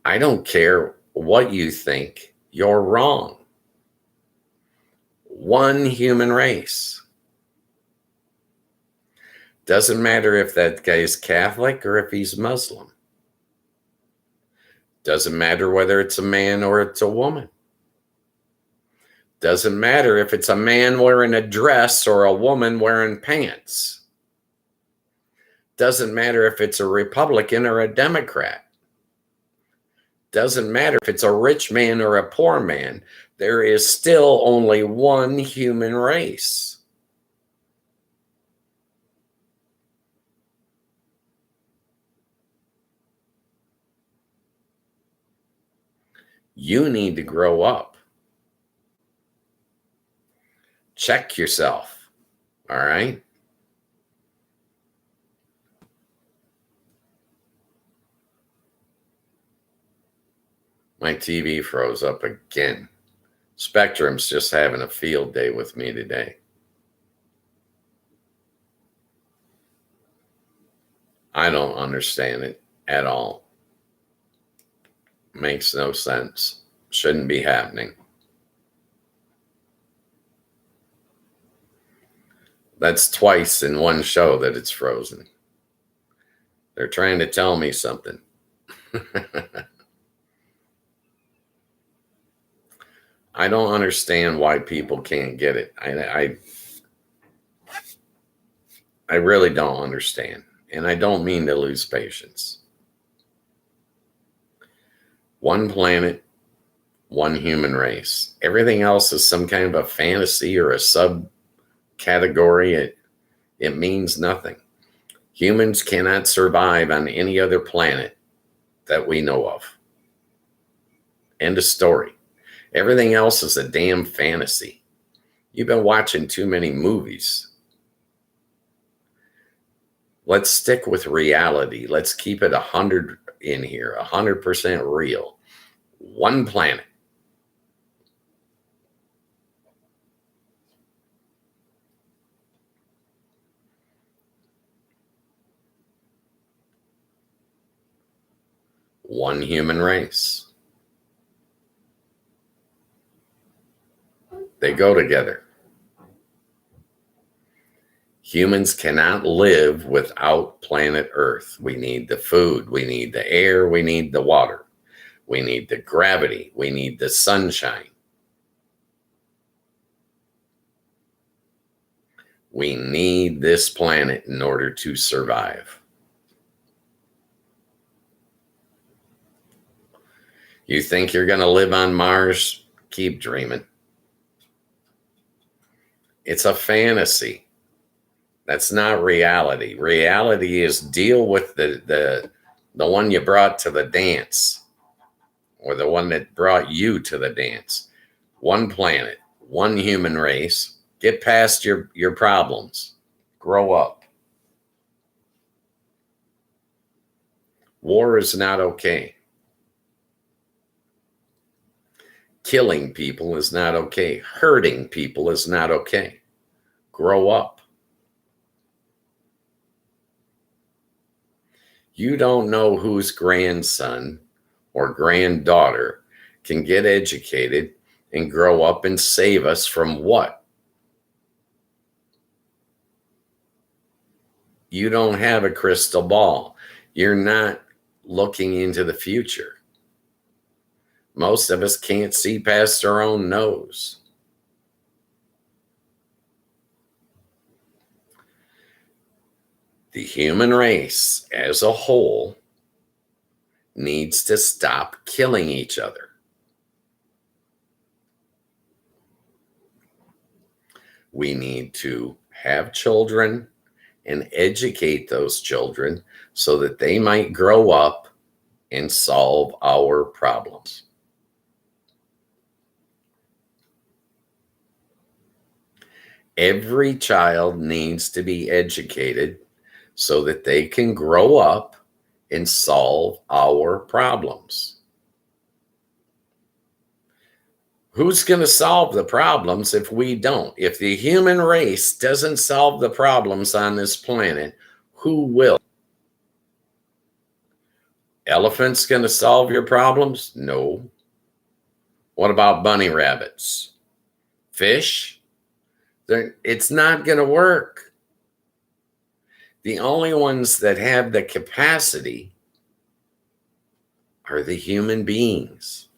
I don't care what you think, you're wrong. One human race. Doesn't matter if that guy is Catholic or if he's Muslim. Doesn't matter whether it's a man or it's a woman. Doesn't matter if it's a man wearing a dress or a woman wearing pants. Doesn't matter if it's a Republican or a Democrat. Doesn't matter if it's a rich man or a poor man. There is still only one human race. You need to grow up. Check yourself. All right? My TV froze up again. Spectrum's just having a field day with me today. I don't understand it at all. Makes no sense. Shouldn't be happening. That's twice in one show that it's frozen. They're trying to tell me something. I don't understand why people can't get it. I really don't understand. And I don't mean to lose patience. One planet, one human race. Everything else is some kind of a fantasy or a subcategory. It means nothing. Humans cannot survive on any other planet that we know of. End of story. Everything else is a damn fantasy. You've been watching too many movies. Let's stick with reality. Let's keep it 100 in here, 100% real. One planet. One human race. They go together. Humans cannot live without planet Earth. We need the food, we need the air, we need the water, we need the gravity, we need the sunshine. We need this planet in order to survive. You think you're going to live on Mars? Keep dreaming. It's a fantasy. That's not reality. Reality is deal with the one you brought to the dance, or the one that brought you to the dance. One planet, one human race. Get past your problems. Grow up. War is not okay. Killing people is not okay. Hurting people is not okay. Grow up. You don't know whose grandson or granddaughter can get educated and grow up and save us from what? You don't have a crystal ball. You're not looking into the future. Most of us can't see past our own nose. The human race as a whole needs to stop killing each other. We need to have children and educate those children so that they might grow up and solve our problems. Every child needs to be educated so that they can grow up and solve our problems. Who's going to solve the problems if we don't? If the human race doesn't solve the problems on this planet, who will? Elephants going to solve your problems? No. What about bunny rabbits? Fish? It's not going to work. The only ones that have the capacity are the human beings.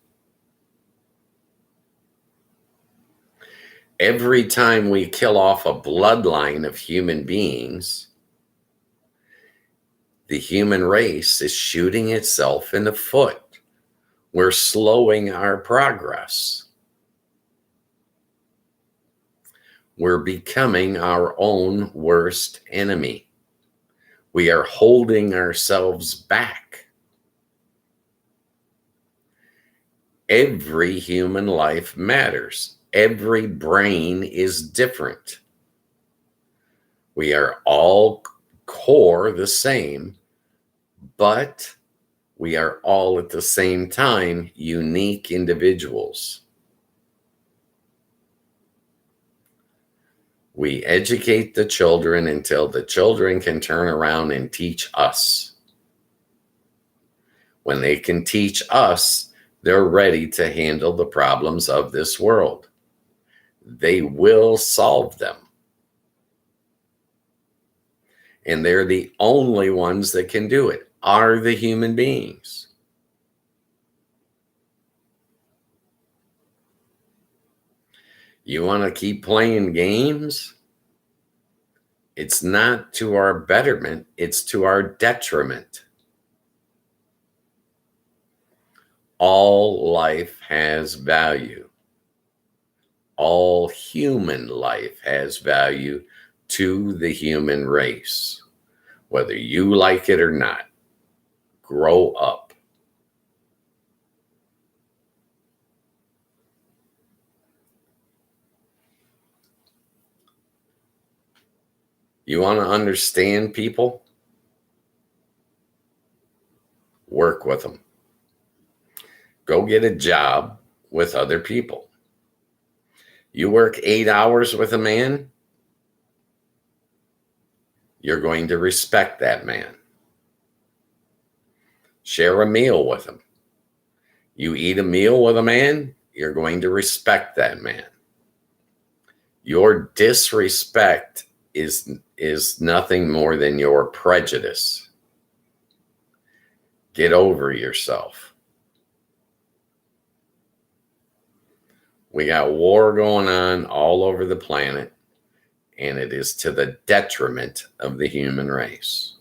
Every time we kill off a bloodline of human beings, the human race is shooting itself in the foot. We're slowing our progress. We're becoming our own worst enemy. We are holding ourselves back. Every human life matters. Every brain is different. We are all core the same, but we are all at the same time unique individuals. We educate the children until the children can turn around and teach us. When they can teach us, they're ready to handle the problems of this world. They will solve them. And they're the only ones that can do it, are the human beings. You want to keep playing games? It's not to our betterment, it's to our detriment. All life has value. All human life has value to the human race, whether you like it or not. Grow up. You want to understand people? Work with them. Go get a job with other people. You work 8 hours with a man, you're going to respect that man. Share a meal with him. You eat a meal with a man, you're going to respect that man. Your disrespect is nothing more than your prejudice. Get over yourself. We got war going on all over the planet, and it is to the detriment of the human race.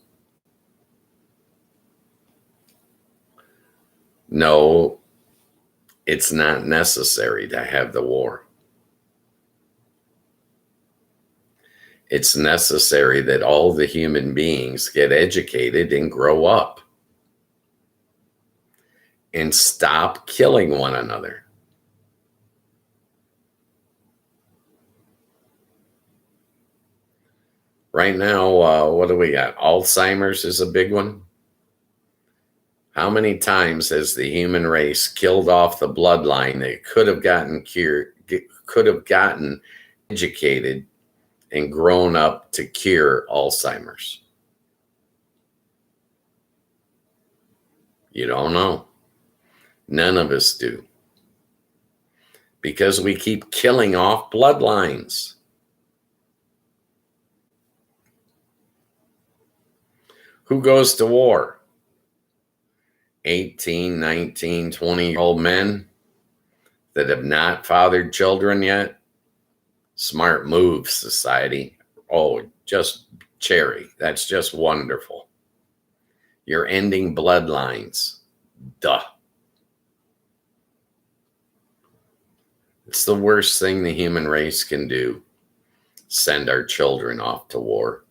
No, it's not necessary to have the war. It's necessary that all the human beings get educated and grow up and stop killing one another. Right now, what do we got? Alzheimer's is a big one. How many times has the human race killed off the bloodline that could have gotten cured, could have gotten educated and grown up to cure Alzheimer's? You don't know. None of us do. Because we keep killing off bloodlines. Who goes to war? 18, 19, 20-year-old men. that have not fathered children yet, smart move, society. Oh, just cherry. That's just wonderful. You're ending bloodlines. Duh. It's the worst thing the human race can do. Send our children off to war.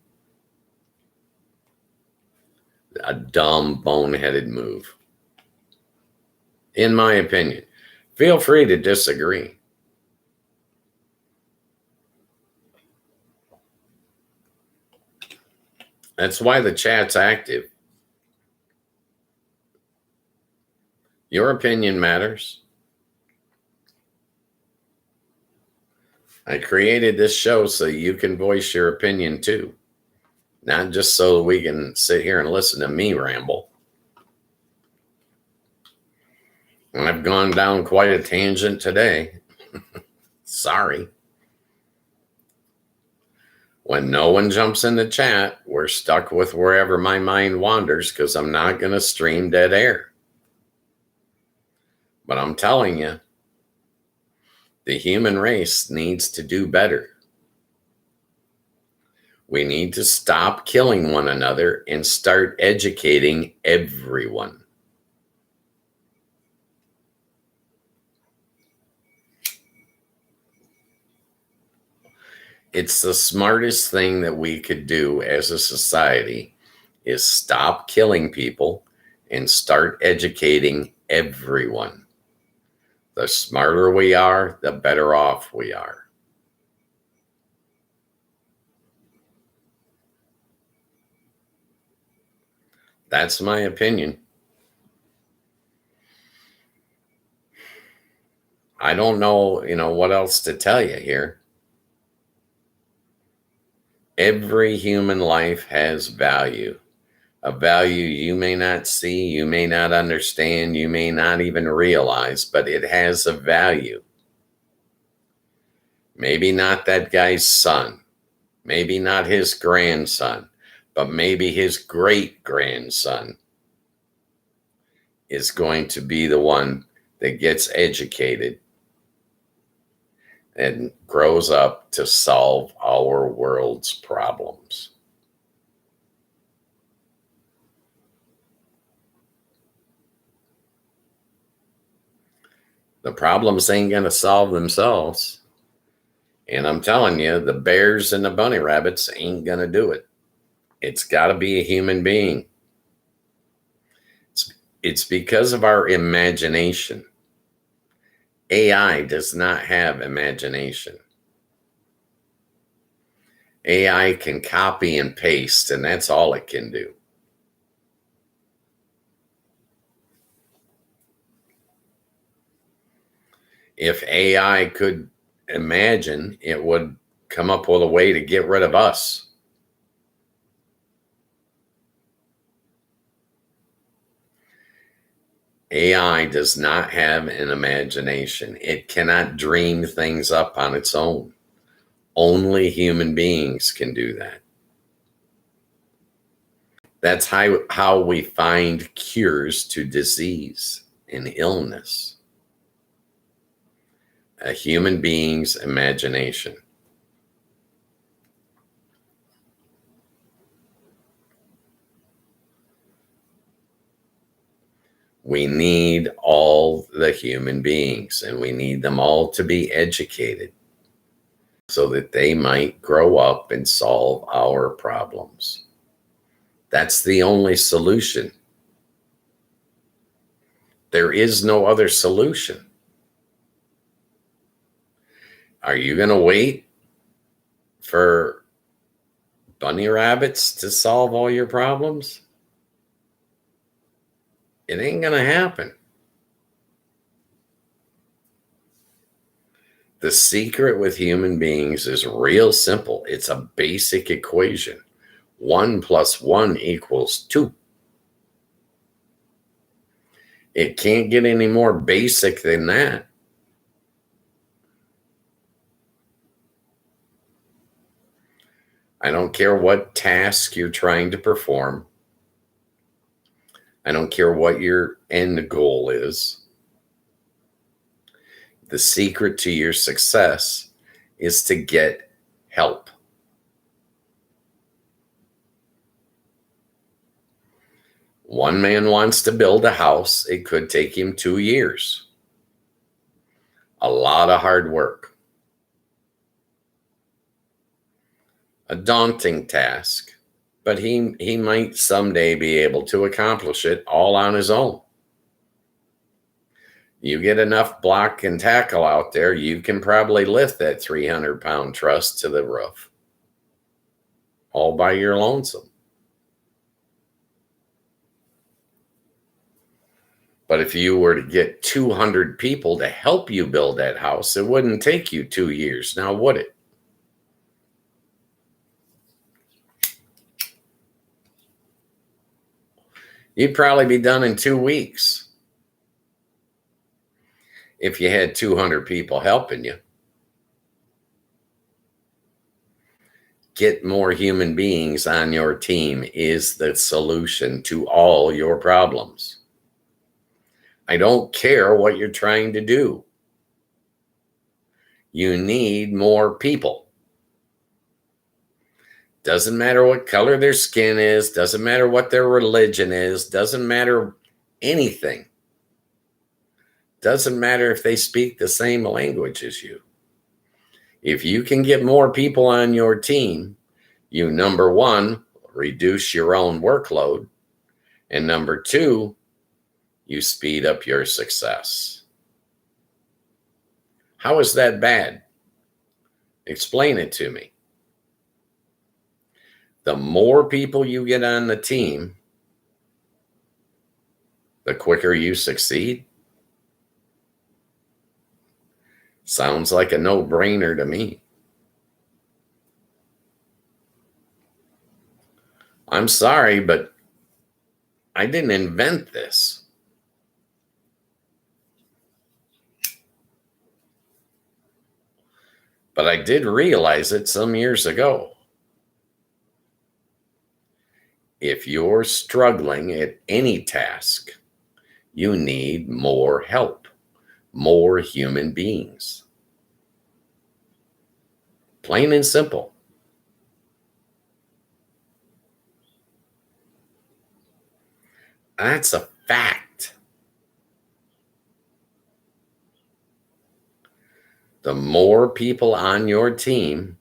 A dumb, boneheaded move. In my opinion. Feel free to disagree. That's why the chat's active. Your opinion matters. I created this show so you can voice your opinion too. Not just so we can sit here and listen to me ramble. And I've gone down quite a tangent today. Sorry. When no one jumps in the chat, we're stuck with wherever my mind wanders because I'm not going to stream dead air. But I'm telling you, the human race needs to do better. We need to stop killing one another and start educating everyone. It's the smartest thing that we could do as a society is stop killing people and start educating everyone. The smarter we are, the better off we are. That's my opinion. I don't know, what else to tell you here. Every human life has value. A value you may not see, you may not understand, you may not even realize, but it has a value. Maybe not that guy's son, maybe not his grandson, but maybe his great-grandson is going to be the one that gets educated and grows up to solve our world's problems. The problems ain't going to solve themselves. And I'm telling you, the bears and the bunny rabbits ain't going to do it. It's got to be a human being. It's because of our imagination. AI does not have imagination. AI can copy and paste, and that's all it can do. If AI could imagine, it would come up with a way to get rid of us. AI does not have an imagination. It cannot dream things up on its own. Only human beings can do that. That's how we find cures to disease and illness. A human being's imagination. We need all the human beings, and we need them all to be educated so that they might grow up and solve our problems. That's the only solution. There is no other solution. Are you going to wait for bunny rabbits to solve all your problems? It ain't going to happen. The secret with human beings is real simple. It's a basic equation. 1 + 1 = 2. It can't get any more basic than that. I don't care what task you're trying to perform. I don't care what your end goal is. The secret to your success is to get help. One man wants to build a house. It could take him 2 years. A lot of hard work. A daunting task, but he might someday be able to accomplish it all on his own. You get enough block and tackle out there, you can probably lift that 300-pound truss to the roof all by your lonesome. But if you were to get 200 people to help you build that house, it wouldn't take you 2 years. Now, would it? You'd probably be done in 2 weeks if you had 200 people helping you. Get more human beings on your team is the solution to all your problems. I don't care what you're trying to do. You need more people. Doesn't matter what color their skin is, doesn't matter what their religion is, doesn't matter anything. Doesn't matter if they speak the same language as you. If you can get more people on your team, you, number one, reduce your own workload, and number two, you speed up your success. How is that bad? Explain it to me. The more people you get on the team, the quicker you succeed. Sounds like a no-brainer to me. I'm sorry, but I didn't invent this. But I did realize it some years ago. If you're struggling at any task, you need more help, more human beings. Plain and simple. That's a fact. The more people on your team,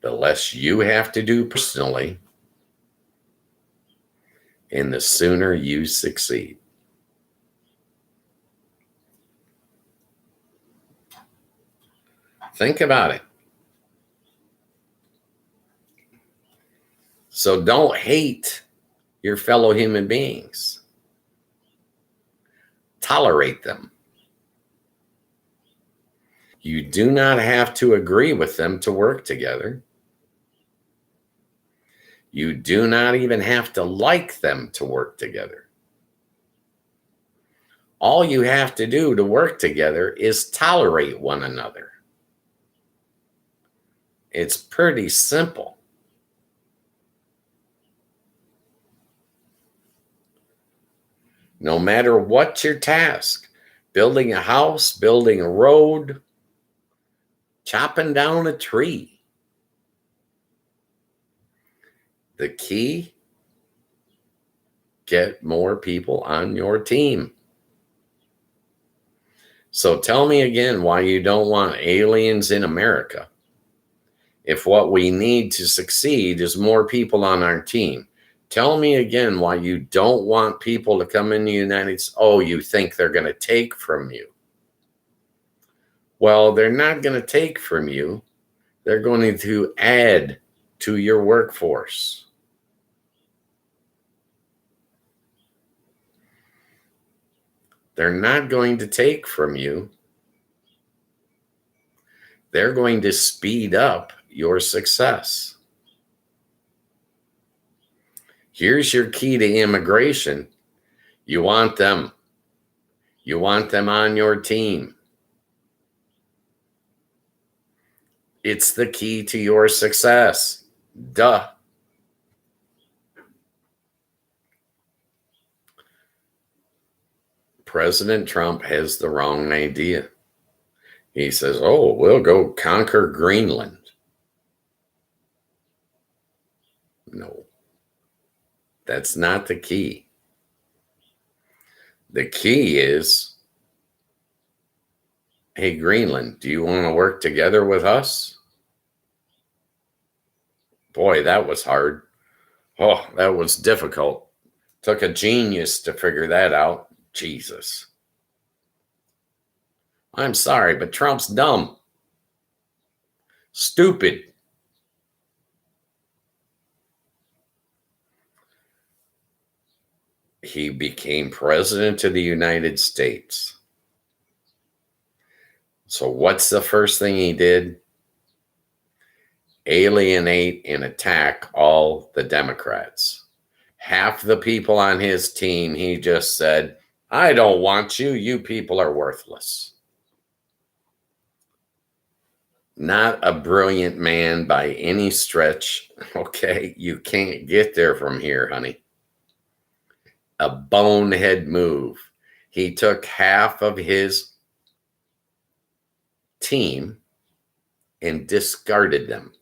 the less you have to do personally, and the sooner you succeed. Think about it. So don't hate your fellow human beings. Tolerate them. You do not have to agree with them to work together. You do not even have to like them to work together. All you have to do to work together is tolerate one another. It's pretty simple. No matter what your task, building a house, building a road, chopping down a tree. The key, get more people on your team. So tell me again why you don't want aliens in America. If what we need to succeed is more people on our team, tell me again why you don't want people to come in the United States. Oh, you think they're going to take from you. Well, they're not going to take from you. They're going to add to your workforce. They're not going to take from you. They're going to speed up your success. Here's your key to immigration. You want them. You want them on your team. It's the key to your success. Duh. President Trump has the wrong idea. He says, oh, we'll go conquer Greenland. No, that's not the key. The key is, hey, Greenland, do you want to work together with us? Boy, that was hard. Oh, that was difficult. Took a genius to figure that out. Jesus. I'm sorry, but Trump's dumb. Stupid. He became president of the United States. So what's the first thing he did? Alienate and attack all the Democrats. Half the people on his team, he just said, I don't want you. You people are worthless. Not a brilliant man by any stretch. Okay, you can't get there from here, honey. A bonehead move. He took half of his team and discarded them.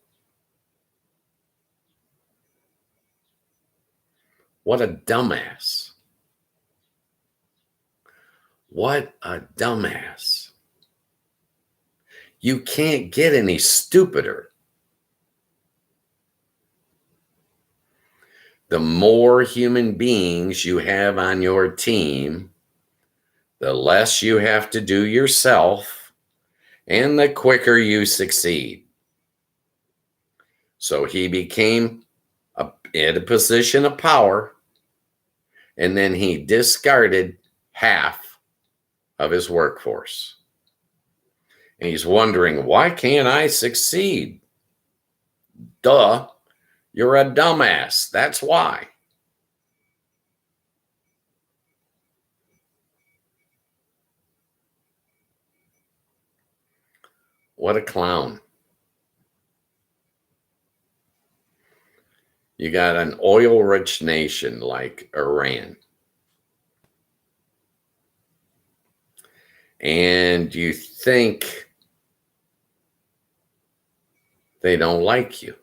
What a dumbass. What a dumbass. You can't get any stupider. The more human beings you have on your team, the less you have to do yourself, and the quicker you succeed. So he became in a position of power, and then he discarded half of his workforce. And he's wondering, why can't I succeed? Duh, you're a dumbass. That's why. What a clown. You got an oil-rich nation like Iran. And you think they don't like you.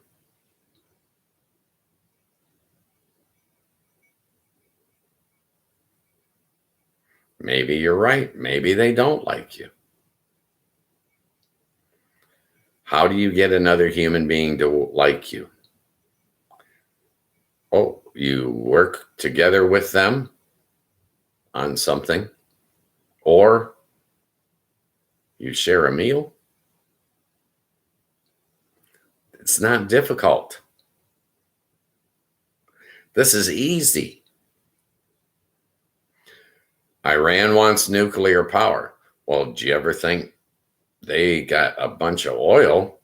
Maybe you're right. Maybe they don't like you. How do you get another human being to like you? Oh, you work together with them on something, or you share a meal. It's not difficult. This is easy. Iran wants nuclear power. Well, did you ever think they got a bunch of oil?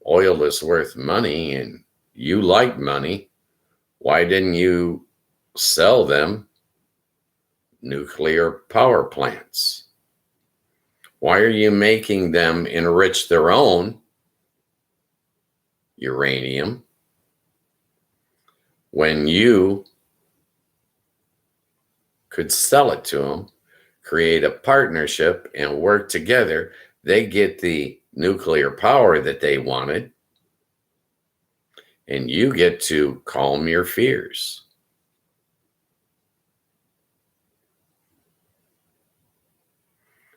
Oil is worth money, and you like money. Why didn't you sell them nuclear power plants? Why are you making them enrich their own uranium when you could sell it to them, create a partnership, and work together? They get the nuclear power that they wanted, and you get to calm your fears.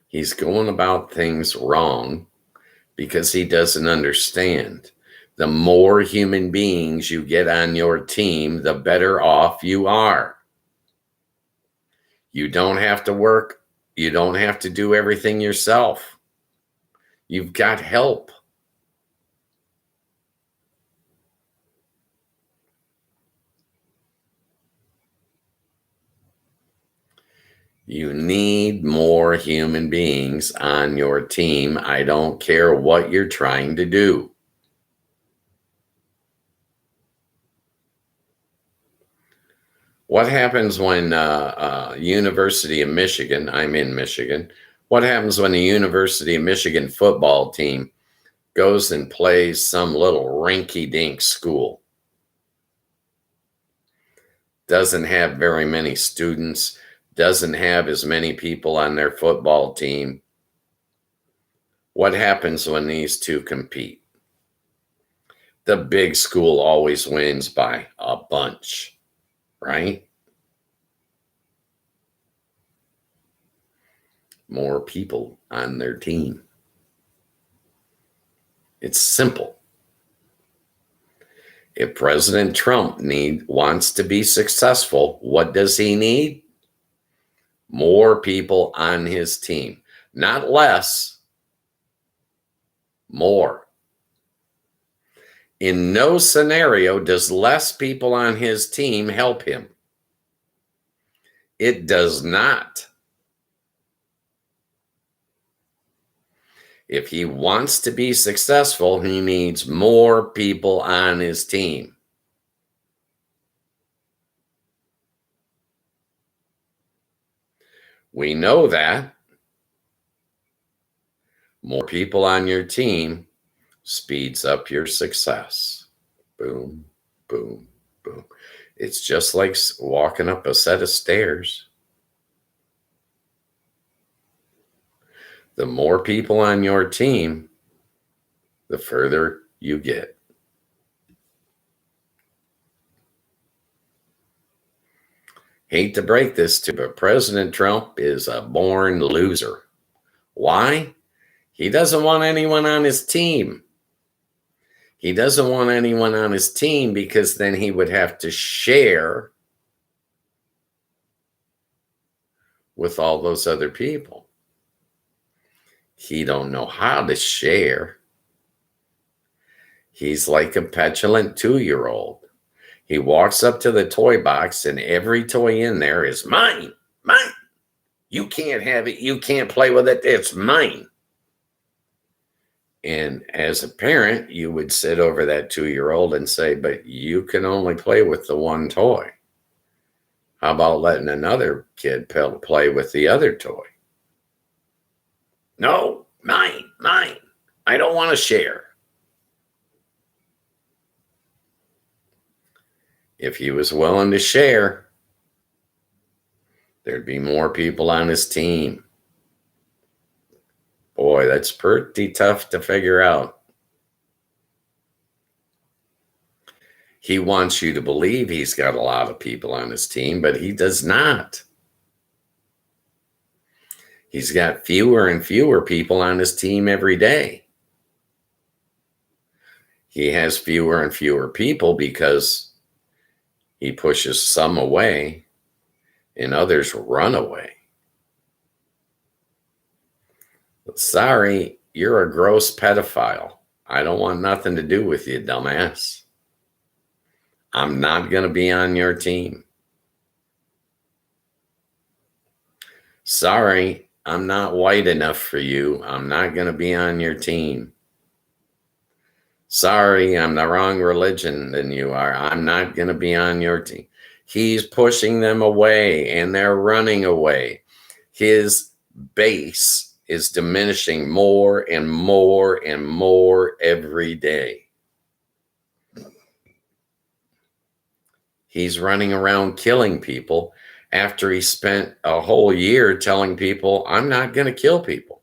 He's going about things wrong because he doesn't understand. The more human beings you get on your team, the better off you are. You don't have to work. You don't have to do everything yourself. You've got help. You need more human beings on your team. I don't care what you're trying to do. What happens when University of Michigan, I'm in Michigan, what happens when the University of Michigan football team goes and plays some little rinky-dink school? Doesn't have very many students, doesn't have as many people on their football team, what happens when these two compete? The big school always wins by a bunch, right? More people on their team. It's simple. If President Trump wants to be successful, what does he need? More people on his team. Not less, more. In no scenario does less people on his team help him. It does not. If he wants to be successful, he needs more people on his team. We know that. More people on your team speeds up your success. Boom, boom, boom. It's just like walking up a set of stairs. The more people on your team, the further you get. Hate to break this to you, but President Trump is a born loser. Why? He doesn't want anyone on his team. He doesn't want anyone on his team because then he would have to share with all those other people. He don't know how to share. He's like a petulant 2-year-old. He walks up to the toy box and every toy in there is mine, mine. You can't have it. You can't play with it. It's mine. And as a parent, you would sit over that 2-year-old and say, but you can only play with the one toy. How about letting another kid play with the other toy? No, mine, mine. I don't want to share. If he was willing to share, there'd be more people on his team. Boy, that's pretty tough to figure out. He wants you to believe he's got a lot of people on his team, but he does not. He's got fewer and fewer people on his team every day. He has fewer and fewer people because he pushes some away and others run away. Sorry, you're a gross pedophile. I don't want nothing to do with you, dumbass. I'm not going to be on your team. Sorry, I'm not white enough for you. I'm not going to be on your team. Sorry, I'm the wrong religion than you are. I'm not going to be on your team. He's pushing them away and they're running away. His base is diminishing more and more and more every day. He's running around killing people after he spent a whole year telling people, I'm not going to kill people.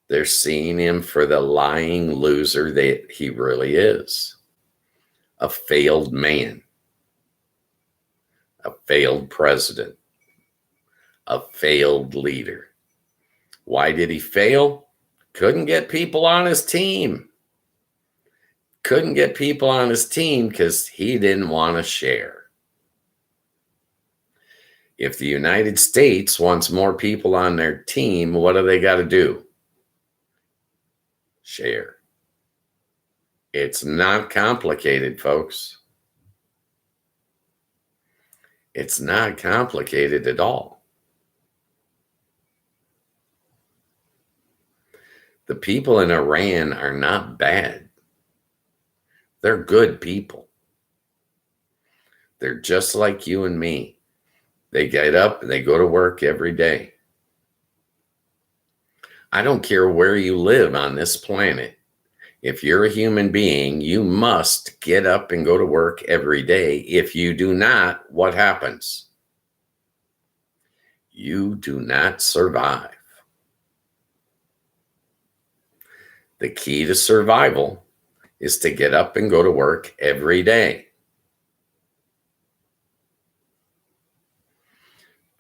They're seeing him for the lying loser that he really is. A failed man. A failed president. A failed leader. Why did he fail? Couldn't get people on his team. Couldn't get people on his team because he didn't want to share. If the United States wants more people on their team, what do they got to do? Share. It's not complicated, folks. It's not complicated at all. The people in Iran are not bad. They're good people. They're just like you and me. They get up and they go to work every day. I don't care where you live on this planet. If you're a human being, you must get up and go to work every day. If you do not, what happens? You do not survive. The key to survival is to get up and go to work every day.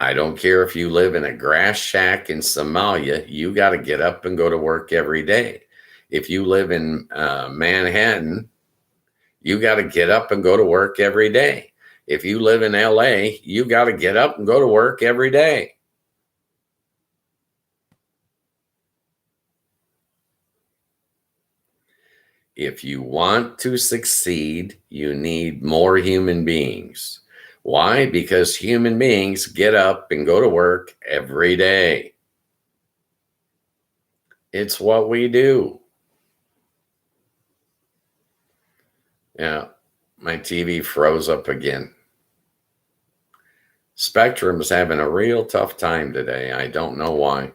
I don't care if you live in a grass shack in Somalia, you got to get up and go to work every day. If you live in Manhattan, you got to get up and go to work every day. If you live in LA, you got to get up and go to work every day. If you want to succeed, you need more human beings. Why? Because human beings get up and go to work every day. It's what we do. Yeah, my TV froze up again. Spectrum's having a real tough time today. I don't know why.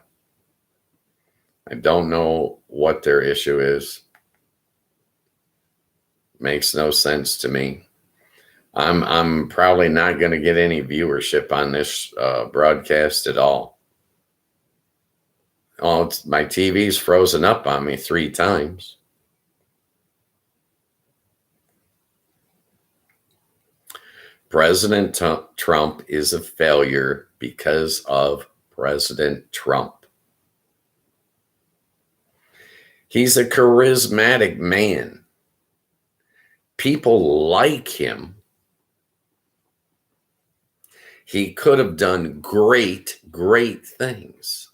I don't know what their issue is. Makes no sense to me. I'm probably not going to get any viewership on this broadcast at all. Oh, my TV's frozen up on me 3 times. President Trump is a failure because of President Trump. He's a charismatic man. People like him. He could have done great things.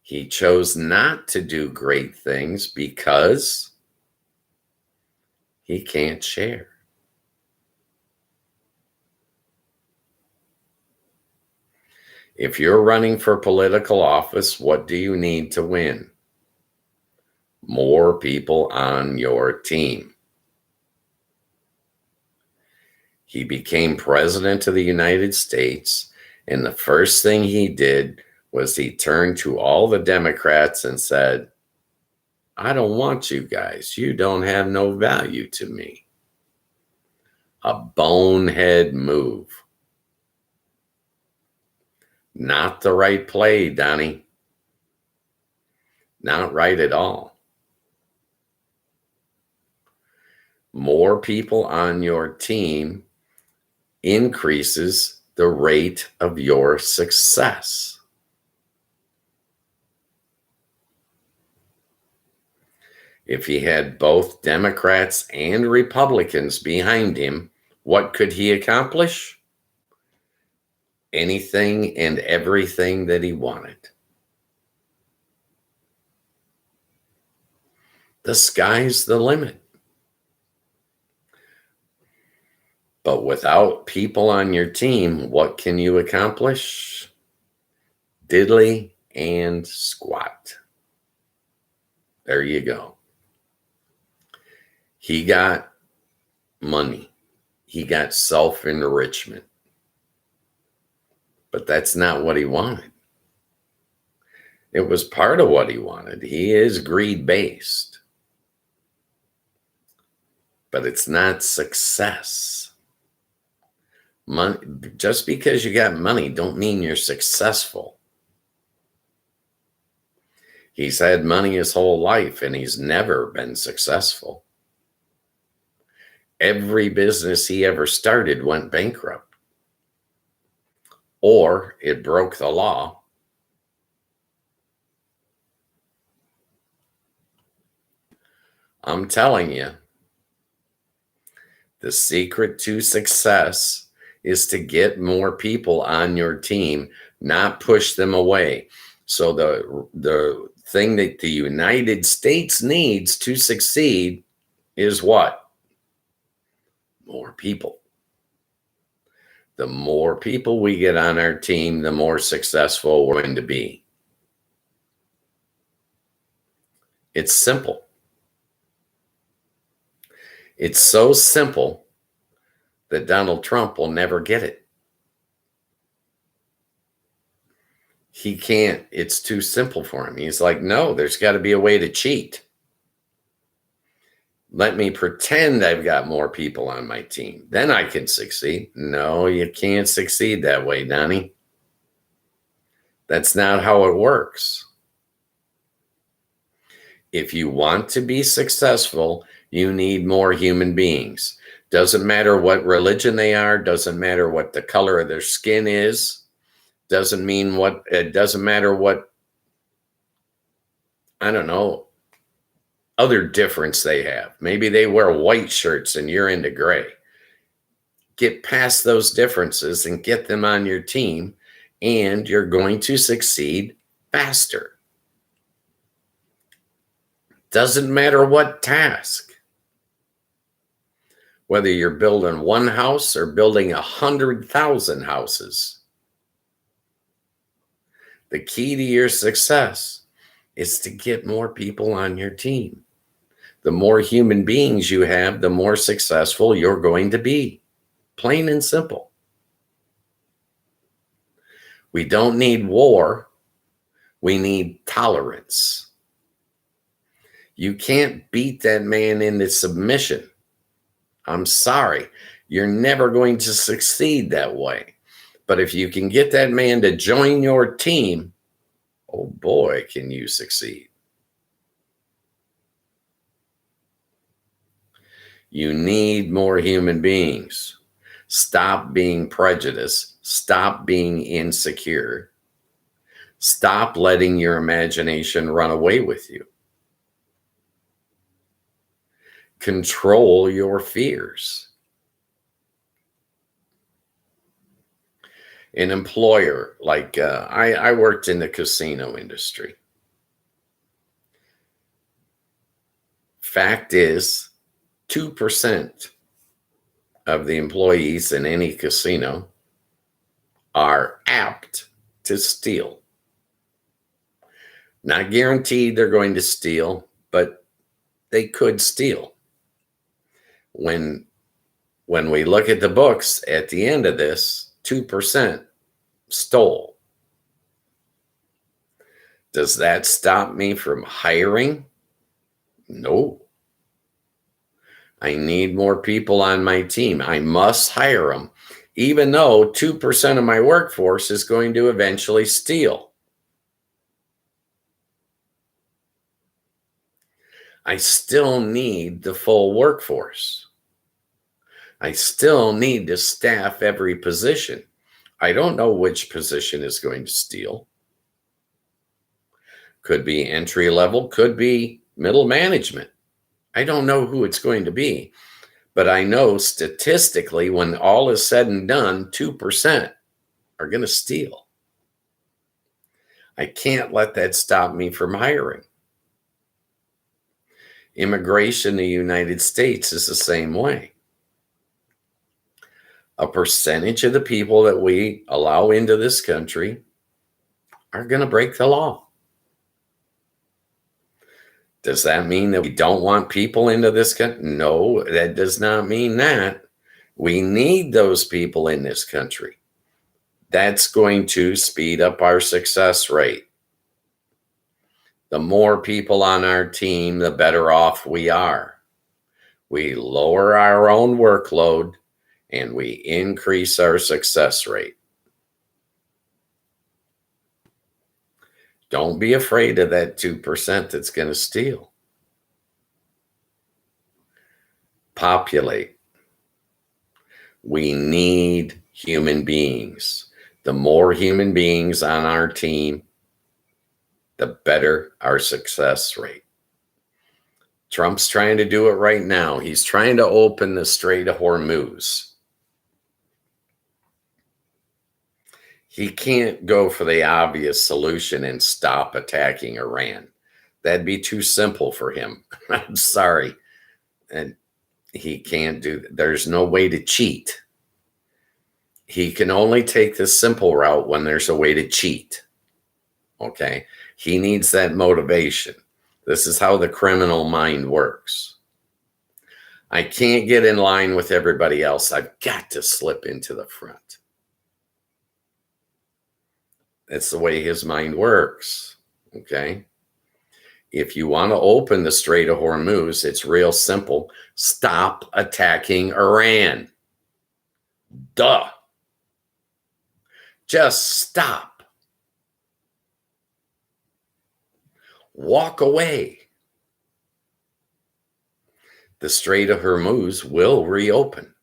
He chose not to do great things because he can't share. If you're running for political office, what do you need to win? More people on your team. He became president of the United States, and the first thing he did was he turned to all the Democrats and said, I don't want you guys. You don't have no value to me. A bonehead move. Not the right play, Donnie. Not right at all. More people on your team increases the rate of your success. If he had both Democrats and Republicans behind him, what could he accomplish? Anything and everything that he wanted. The sky's the limit. But without people on your team, what can you accomplish? Diddly and squat. There you go. He got money. He got self-enrichment. But that's not what he wanted. It was part of what he wanted. He is greed-based. But it's not success. Money, just because you got money don't mean you're successful. He's had money his whole life and he's never been successful. Every business he ever started went bankrupt. Or it broke the law. I'm telling you, the secret to success is to get more people on your team, not push them away. So the thing that the United States needs to succeed is what? More people. The more people we get on our team, the more successful we're going to be. It's simple. It's so simple that Donald Trump will never get it. He can't. It's too simple for him. He's like, no, there's got to be a way to cheat. Let me pretend I've got more people on my team. Then I can succeed. No, you can't succeed that way, Donnie. That's not how it works. If you want to be successful, you need more human beings. Doesn't matter what religion they are, doesn't matter what the color of their skin is, doesn't matter what, I don't know, other difference they have. Maybe they wear white shirts and you're into gray. Get past those differences and get them on your team, and you're going to succeed faster. Doesn't matter what task. Whether you're building one house or building 100,000 houses, the key to your success is to get more people on your team. The more human beings you have, the more successful you're going to be. Plain and simple. We don't need war. We need tolerance. You can't beat that man into submission. I'm sorry. You're never going to succeed that way. But if you can get that man to join your team, oh boy, can you succeed. You need more human beings. Stop being prejudiced. Stop being insecure. Stop letting your imagination run away with you. Control your fears. An employer, like I worked in the casino industry. Fact is, 2% of the employees in any casino are apt to steal. Not guaranteed they're going to steal, but they could steal. When we look at the books at the end of this, 2% stole. Does that stop me from hiring? No. I need more people on my team. I must hire them, even though 2% of my workforce is going to eventually steal. I still need the full workforce. I still need to staff every position. I don't know which position is going to steal. Could be entry level, could be middle management. I don't know who it's going to be, but I know statistically, when all is said and done, 2% are going to steal. I can't let that stop me from hiring. Immigration in the United States is the same way. A percentage of the people that we allow into this country are going to break the law. Does that mean that we don't want people into this country? No, that does not mean that. We need those people in this country. That's going to speed up our success rate. The more people on our team, the better off we are. We lower our own workload and we increase our success rate. Don't be afraid of that 2% that's going to steal. Populate. We need human beings. The more human beings on our team, the better our success rate. Trump's trying to do it right now. He's trying to open the Strait of Hormuz. He can't go for the obvious solution and stop attacking Iran. That'd be too simple for him. I'm sorry. And he can't do that. There's no way to cheat. He can only take the simple route when there's a way to cheat. Okay? He needs that motivation. This is how the criminal mind works. I can't get in line with everybody else. I've got to slip into the front. That's the way his mind works. Okay? If you want to open the Strait of Hormuz, it's real simple. Stop attacking Iran. Duh. Just stop. Walk away. The Strait of Hormuz will reopen.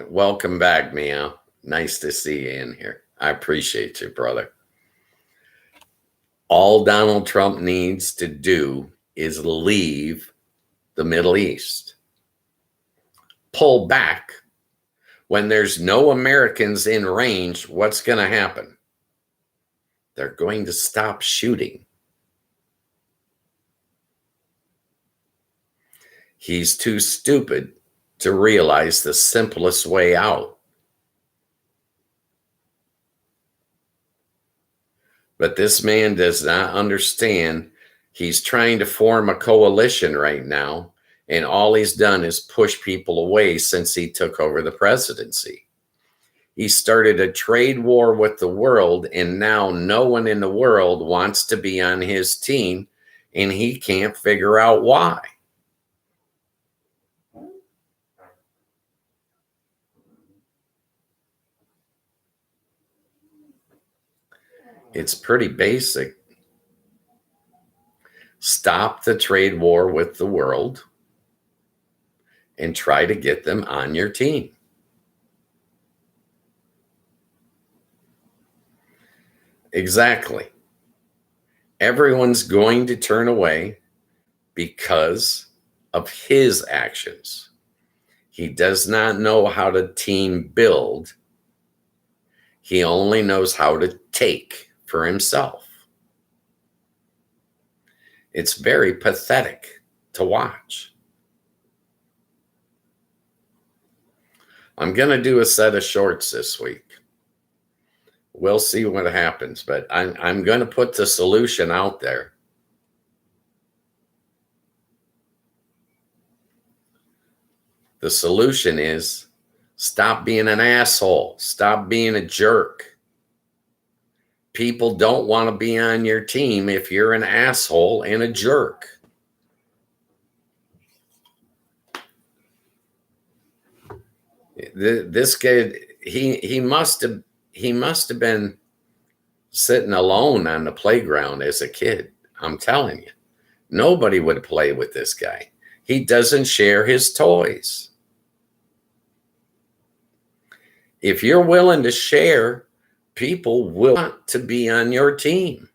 Welcome back, Meow. Nice to see you in here. I appreciate you, brother. All Donald Trump needs to do is leave the Middle East. Pull back. When there's no Americans in range, what's going to happen? They're going to stop shooting. He's too stupid to realize the simplest way out. But this man does not understand. He's trying to form a coalition right now, and all he's done is push people away since he took over the presidency. He started a trade war with the world, and now no one in the world wants to be on his team, and he can't figure out why. It's pretty basic. Stop the trade war with the world and try to get them on your team. Exactly. Everyone's going to turn away because of his actions. He does not know how to team build. He only knows how to take for himself. It's very pathetic to watch. I'm going to do a set of shorts this week. We'll see what happens, but I'm going to put the solution out there. The solution is stop being an asshole. Stop being a jerk. People don't want to be on your team if you're an asshole and a jerk. This guy, he must have been sitting alone on the playground as a kid. I'm telling you, nobody would play with this guy. He doesn't share his toys. If you're willing to share, people will want to be on your team.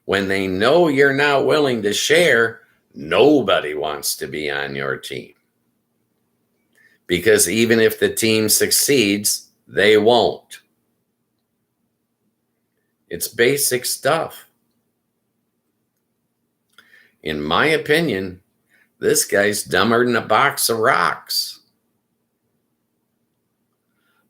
When they know you're not willing to share, nobody wants to be on your team. Because even if the team succeeds, they won't. It's basic stuff. In my opinion, this guy's dumber than a box of rocks.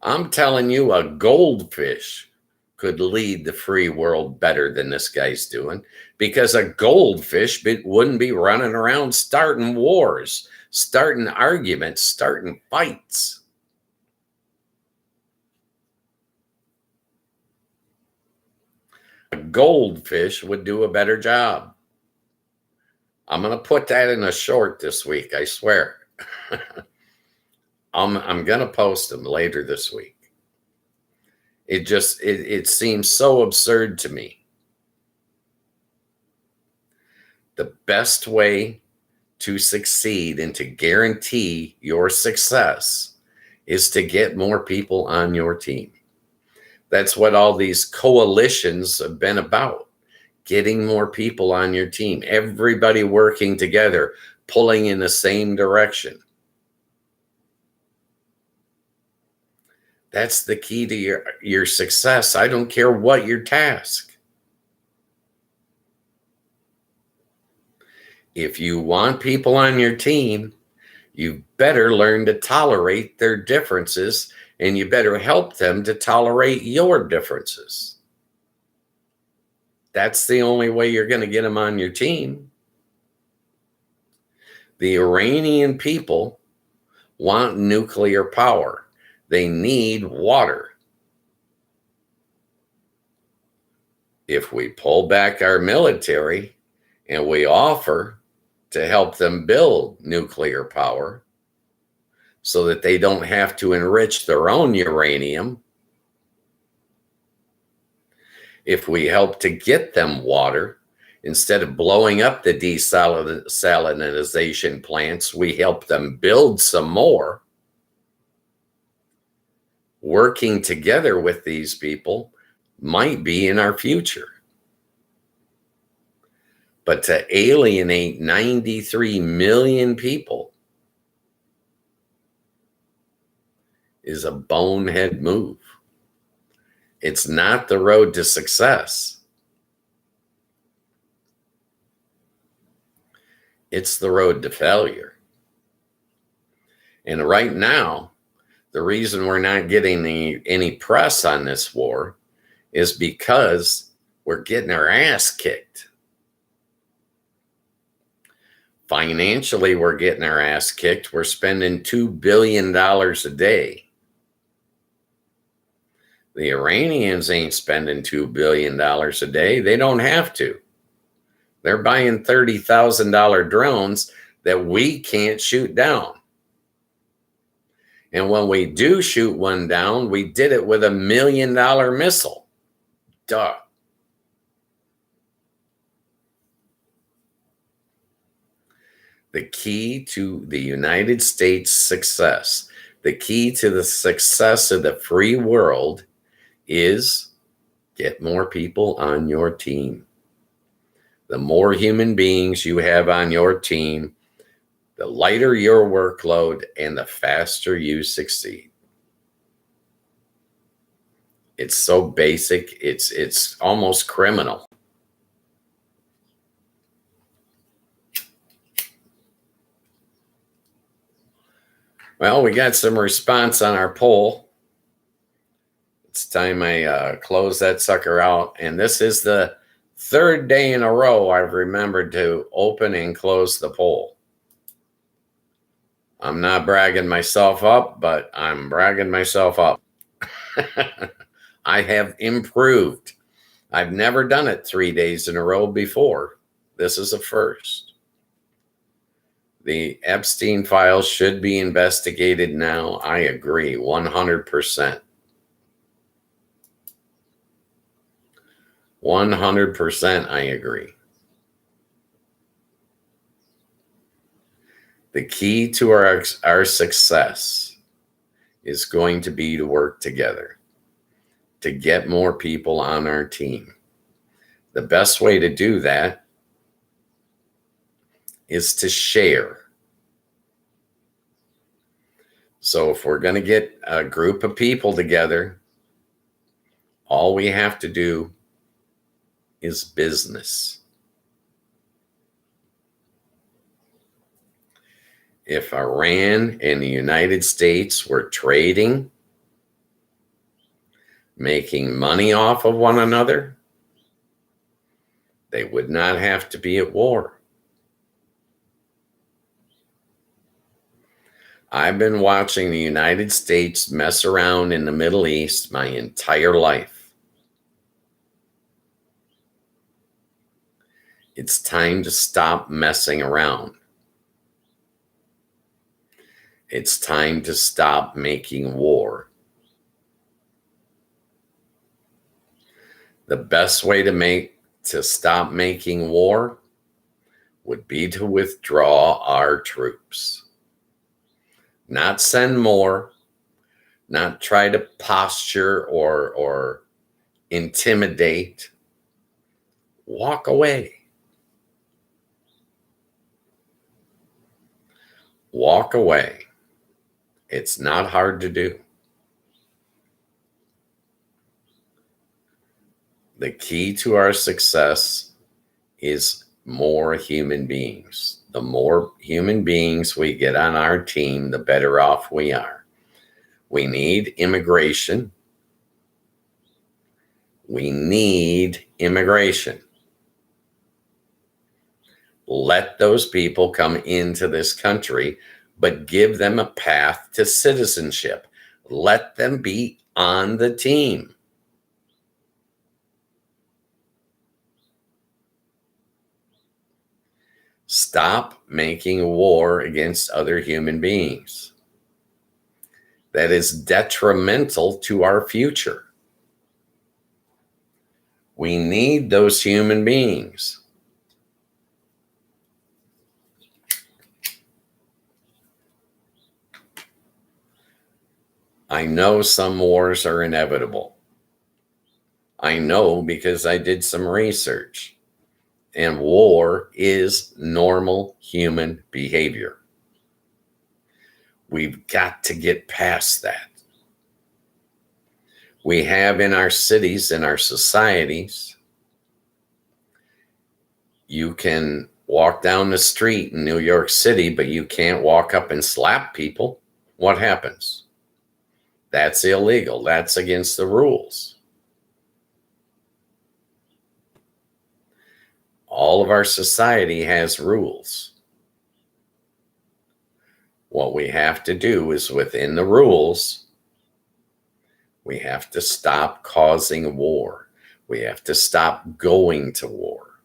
I'm telling you, a goldfish could lead the free world better than this guy's doing, because a goldfish wouldn't be running around starting wars, starting arguments, starting fights. A goldfish would do a better job. I'm going to put that in a short this week, I swear. I'm going to post them later this week. It seems so absurd to me. The best way to succeed and to guarantee your success is to get more people on your team. That's what all these coalitions have been about. Getting more people on your team. Everybody working together, pulling in the same direction. That's the key to your success. I don't care what your task. If you want people on your team, you better learn to tolerate their differences, and you better help them to tolerate your differences. That's the only way you're going to get them on your team. The Iranian people want nuclear power. They need water. If we pull back our military and we offer to help them build nuclear power so that they don't have to enrich their own uranium, if we help to get them water, instead of blowing up the desalinization plants, we help them build some more. Working together with these people might be in our future. But to alienate 93 million people is a bonehead move. It's not the road to success. It's the road to failure. And right now, the reason we're not getting any press on this war is because we're getting our ass kicked. Financially, we're getting our ass kicked. We're spending $2 billion a day. The Iranians ain't spending $2 billion a day. They don't have to. They're buying $30,000 drones that we can't shoot down. And when we do shoot one down, we did it with $1 million missile. Duh. The key to the United States' success, the key to the success of the free world is get more people on your team. The more human beings you have on your team, the lighter your workload and the faster you succeed. It's so basic, it's almost criminal. Well, we got some response on our poll. It's time I close that sucker out. And this is the third day in a row I've remembered to open and close the poll. I'm not bragging myself up, but I'm bragging myself up. I have improved. I've never done it 3 days in a row before. This is a first. The Epstein files should be investigated now. I agree 100%. 100% I agree. The key to our success is going to be to work together, to get more people on our team. The best way to do that is to share. So if we're going to get a group of people together, all we have to do is business. If Iran and the United States were trading, making money off of one another, they would not have to be at war. I've been watching the United States mess around in the Middle East my entire life. It's time to stop messing around. It's time to stop making war. The best way to stop making war would be to withdraw our troops. Not send more, not try to posture or intimidate. Walk away. Walk away. It's not hard to do. The key to our success is more human beings. The more human beings we get on our team, the better off we are. We need immigration. We need immigration. Let those people come into this country, but give them a path to citizenship. Let them be on the team. Stop making war against other human beings. That is detrimental to our future. We need those human beings. I know some wars are inevitable. I know because I did some research. And war is normal human behavior. We've got to get past that. We have in our cities, in our societies, you can walk down the street in New York City, but you can't walk up and slap people. What happens? That's illegal. That's against the rules. All of our society has rules. What we have to do is within the rules, we have to stop causing war. We have to stop going to war.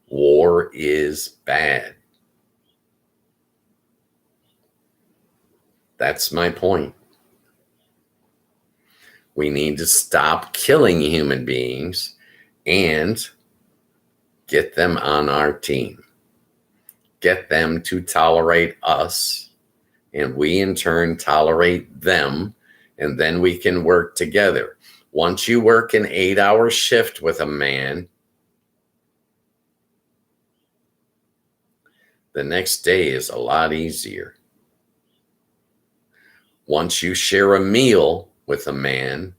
War is bad. That's my point. We need to stop killing human beings and get them on our team. Get them to tolerate us, and we in turn tolerate them, and then we can work together. Once you work an 8-hour shift with a man, the next day is a lot easier. Once you share a meal with a man,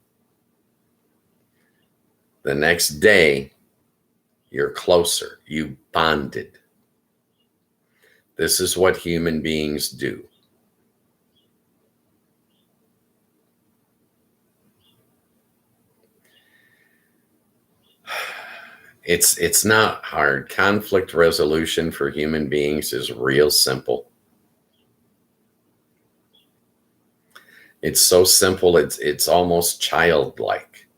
the next day you're closer. You bonded. This is what human beings do. It's not hard. Conflict resolution for human beings is real simple. It's so simple, it's almost childlike.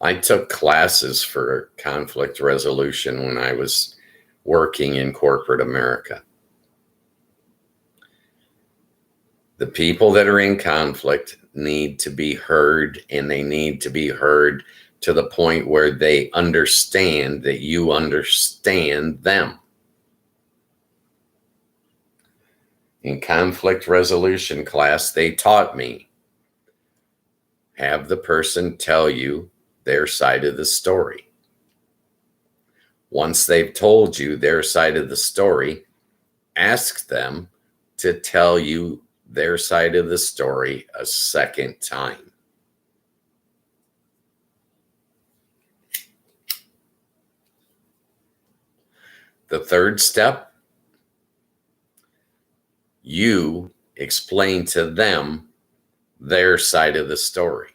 I took classes for conflict resolution when I was working in corporate America. The people that are in conflict need to be heard, and they need to be heard to the point where they understand that you understand them. In conflict resolution class, they taught me, have the person tell you their side of the story. Once they've told you their side of the story, ask them to tell you their side of the story a second time. The third step, you explain to them their side of the story.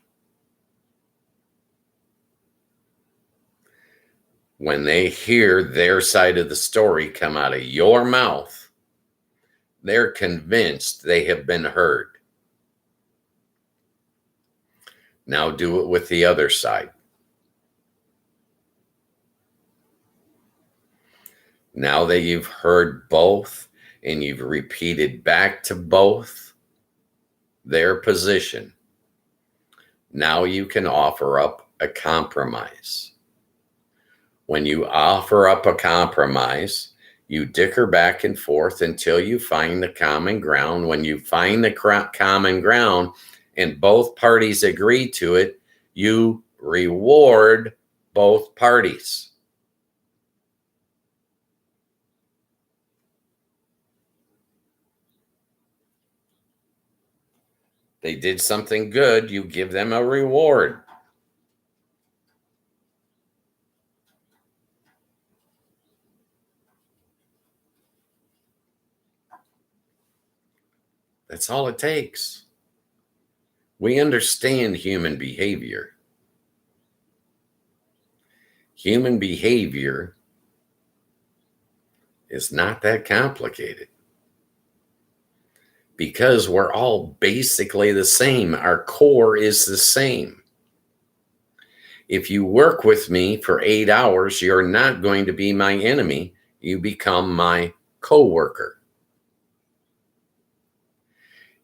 When they hear their side of the story come out of your mouth, they're convinced they have been heard. Now do it with the other side. Now that you've heard both and you've repeated back to both their position, now you can offer up a compromise. When you offer up a compromise, you dicker back and forth until you find the common ground. When you find the common ground and both parties agree to it, you reward both parties. They did something good, you give them a reward. That's all it takes. We understand human behavior. Human behavior is not that complicated because we're all basically the same. Our core is the same. If you work with me for 8 hours, you're not going to be my enemy. You become my coworker.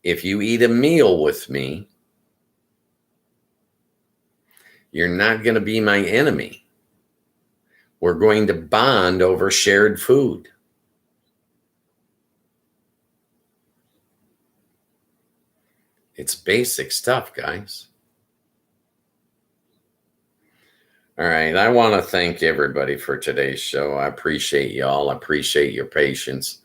If you eat a meal with me, you're not going to be my enemy. We're going to bond over shared food. It's basic stuff, guys. All right. I want to thank everybody for today's show. I appreciate y'all. I appreciate your patience.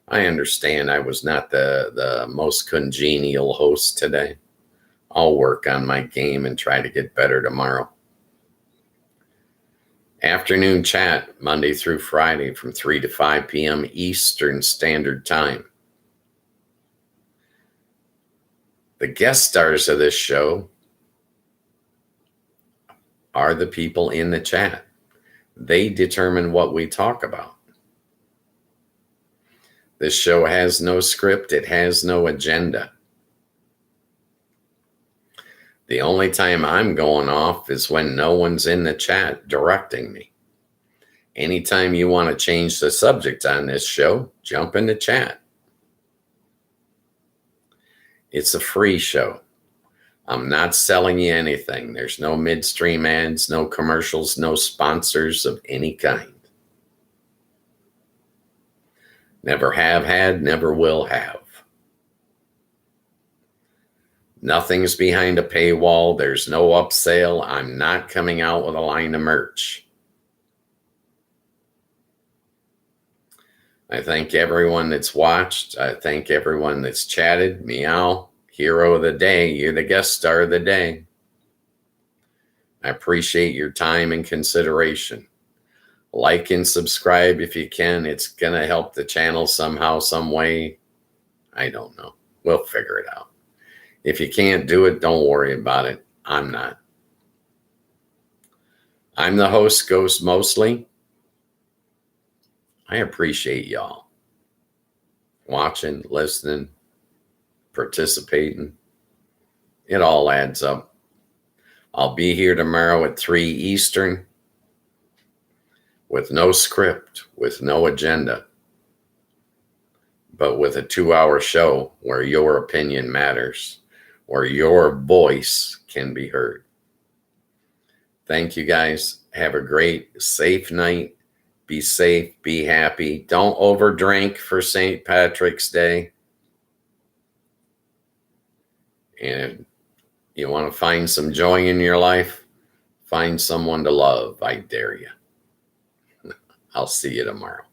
I understand I was not the most congenial host today. I'll work on my game and try to get better tomorrow. Afternoon chat, Monday through Friday from 3 to 5 p.m. Eastern Standard Time. The guest stars of this show are the people in the chat. They determine what we talk about. This show has no script. It has no agenda. The only time I'm going off is when no one's in the chat directing me. Anytime you want to change the subject on this show, jump in the chat. It's a free show. I'm not selling you anything. There's no midstream ads, no commercials, no sponsors of any kind. Never have had, never will have. Nothing's behind a paywall. There's no upsell. I'm not coming out with a line of merch. I thank everyone that's watched. I thank everyone that's chatted. Meow, hero of the day. You're the guest star of the day. I appreciate your time and consideration. Like and subscribe if you can. It's going to help the channel somehow, some way. I don't know. We'll figure it out. If you can't do it, don't worry about it. I'm not. I'm the host, Ghost Mostly. I appreciate y'all watching, listening, participating. It all adds up. I'll be here tomorrow at 3 Eastern with no script, with no agenda, but with a 2-hour show where your opinion matters, where your voice can be heard. Thank you, guys. Have a great, safe night. Be safe. Be happy. Don't overdrink for St. Patrick's Day. And you want to find some joy in your life? Find someone to love. I dare you. I'll see you tomorrow.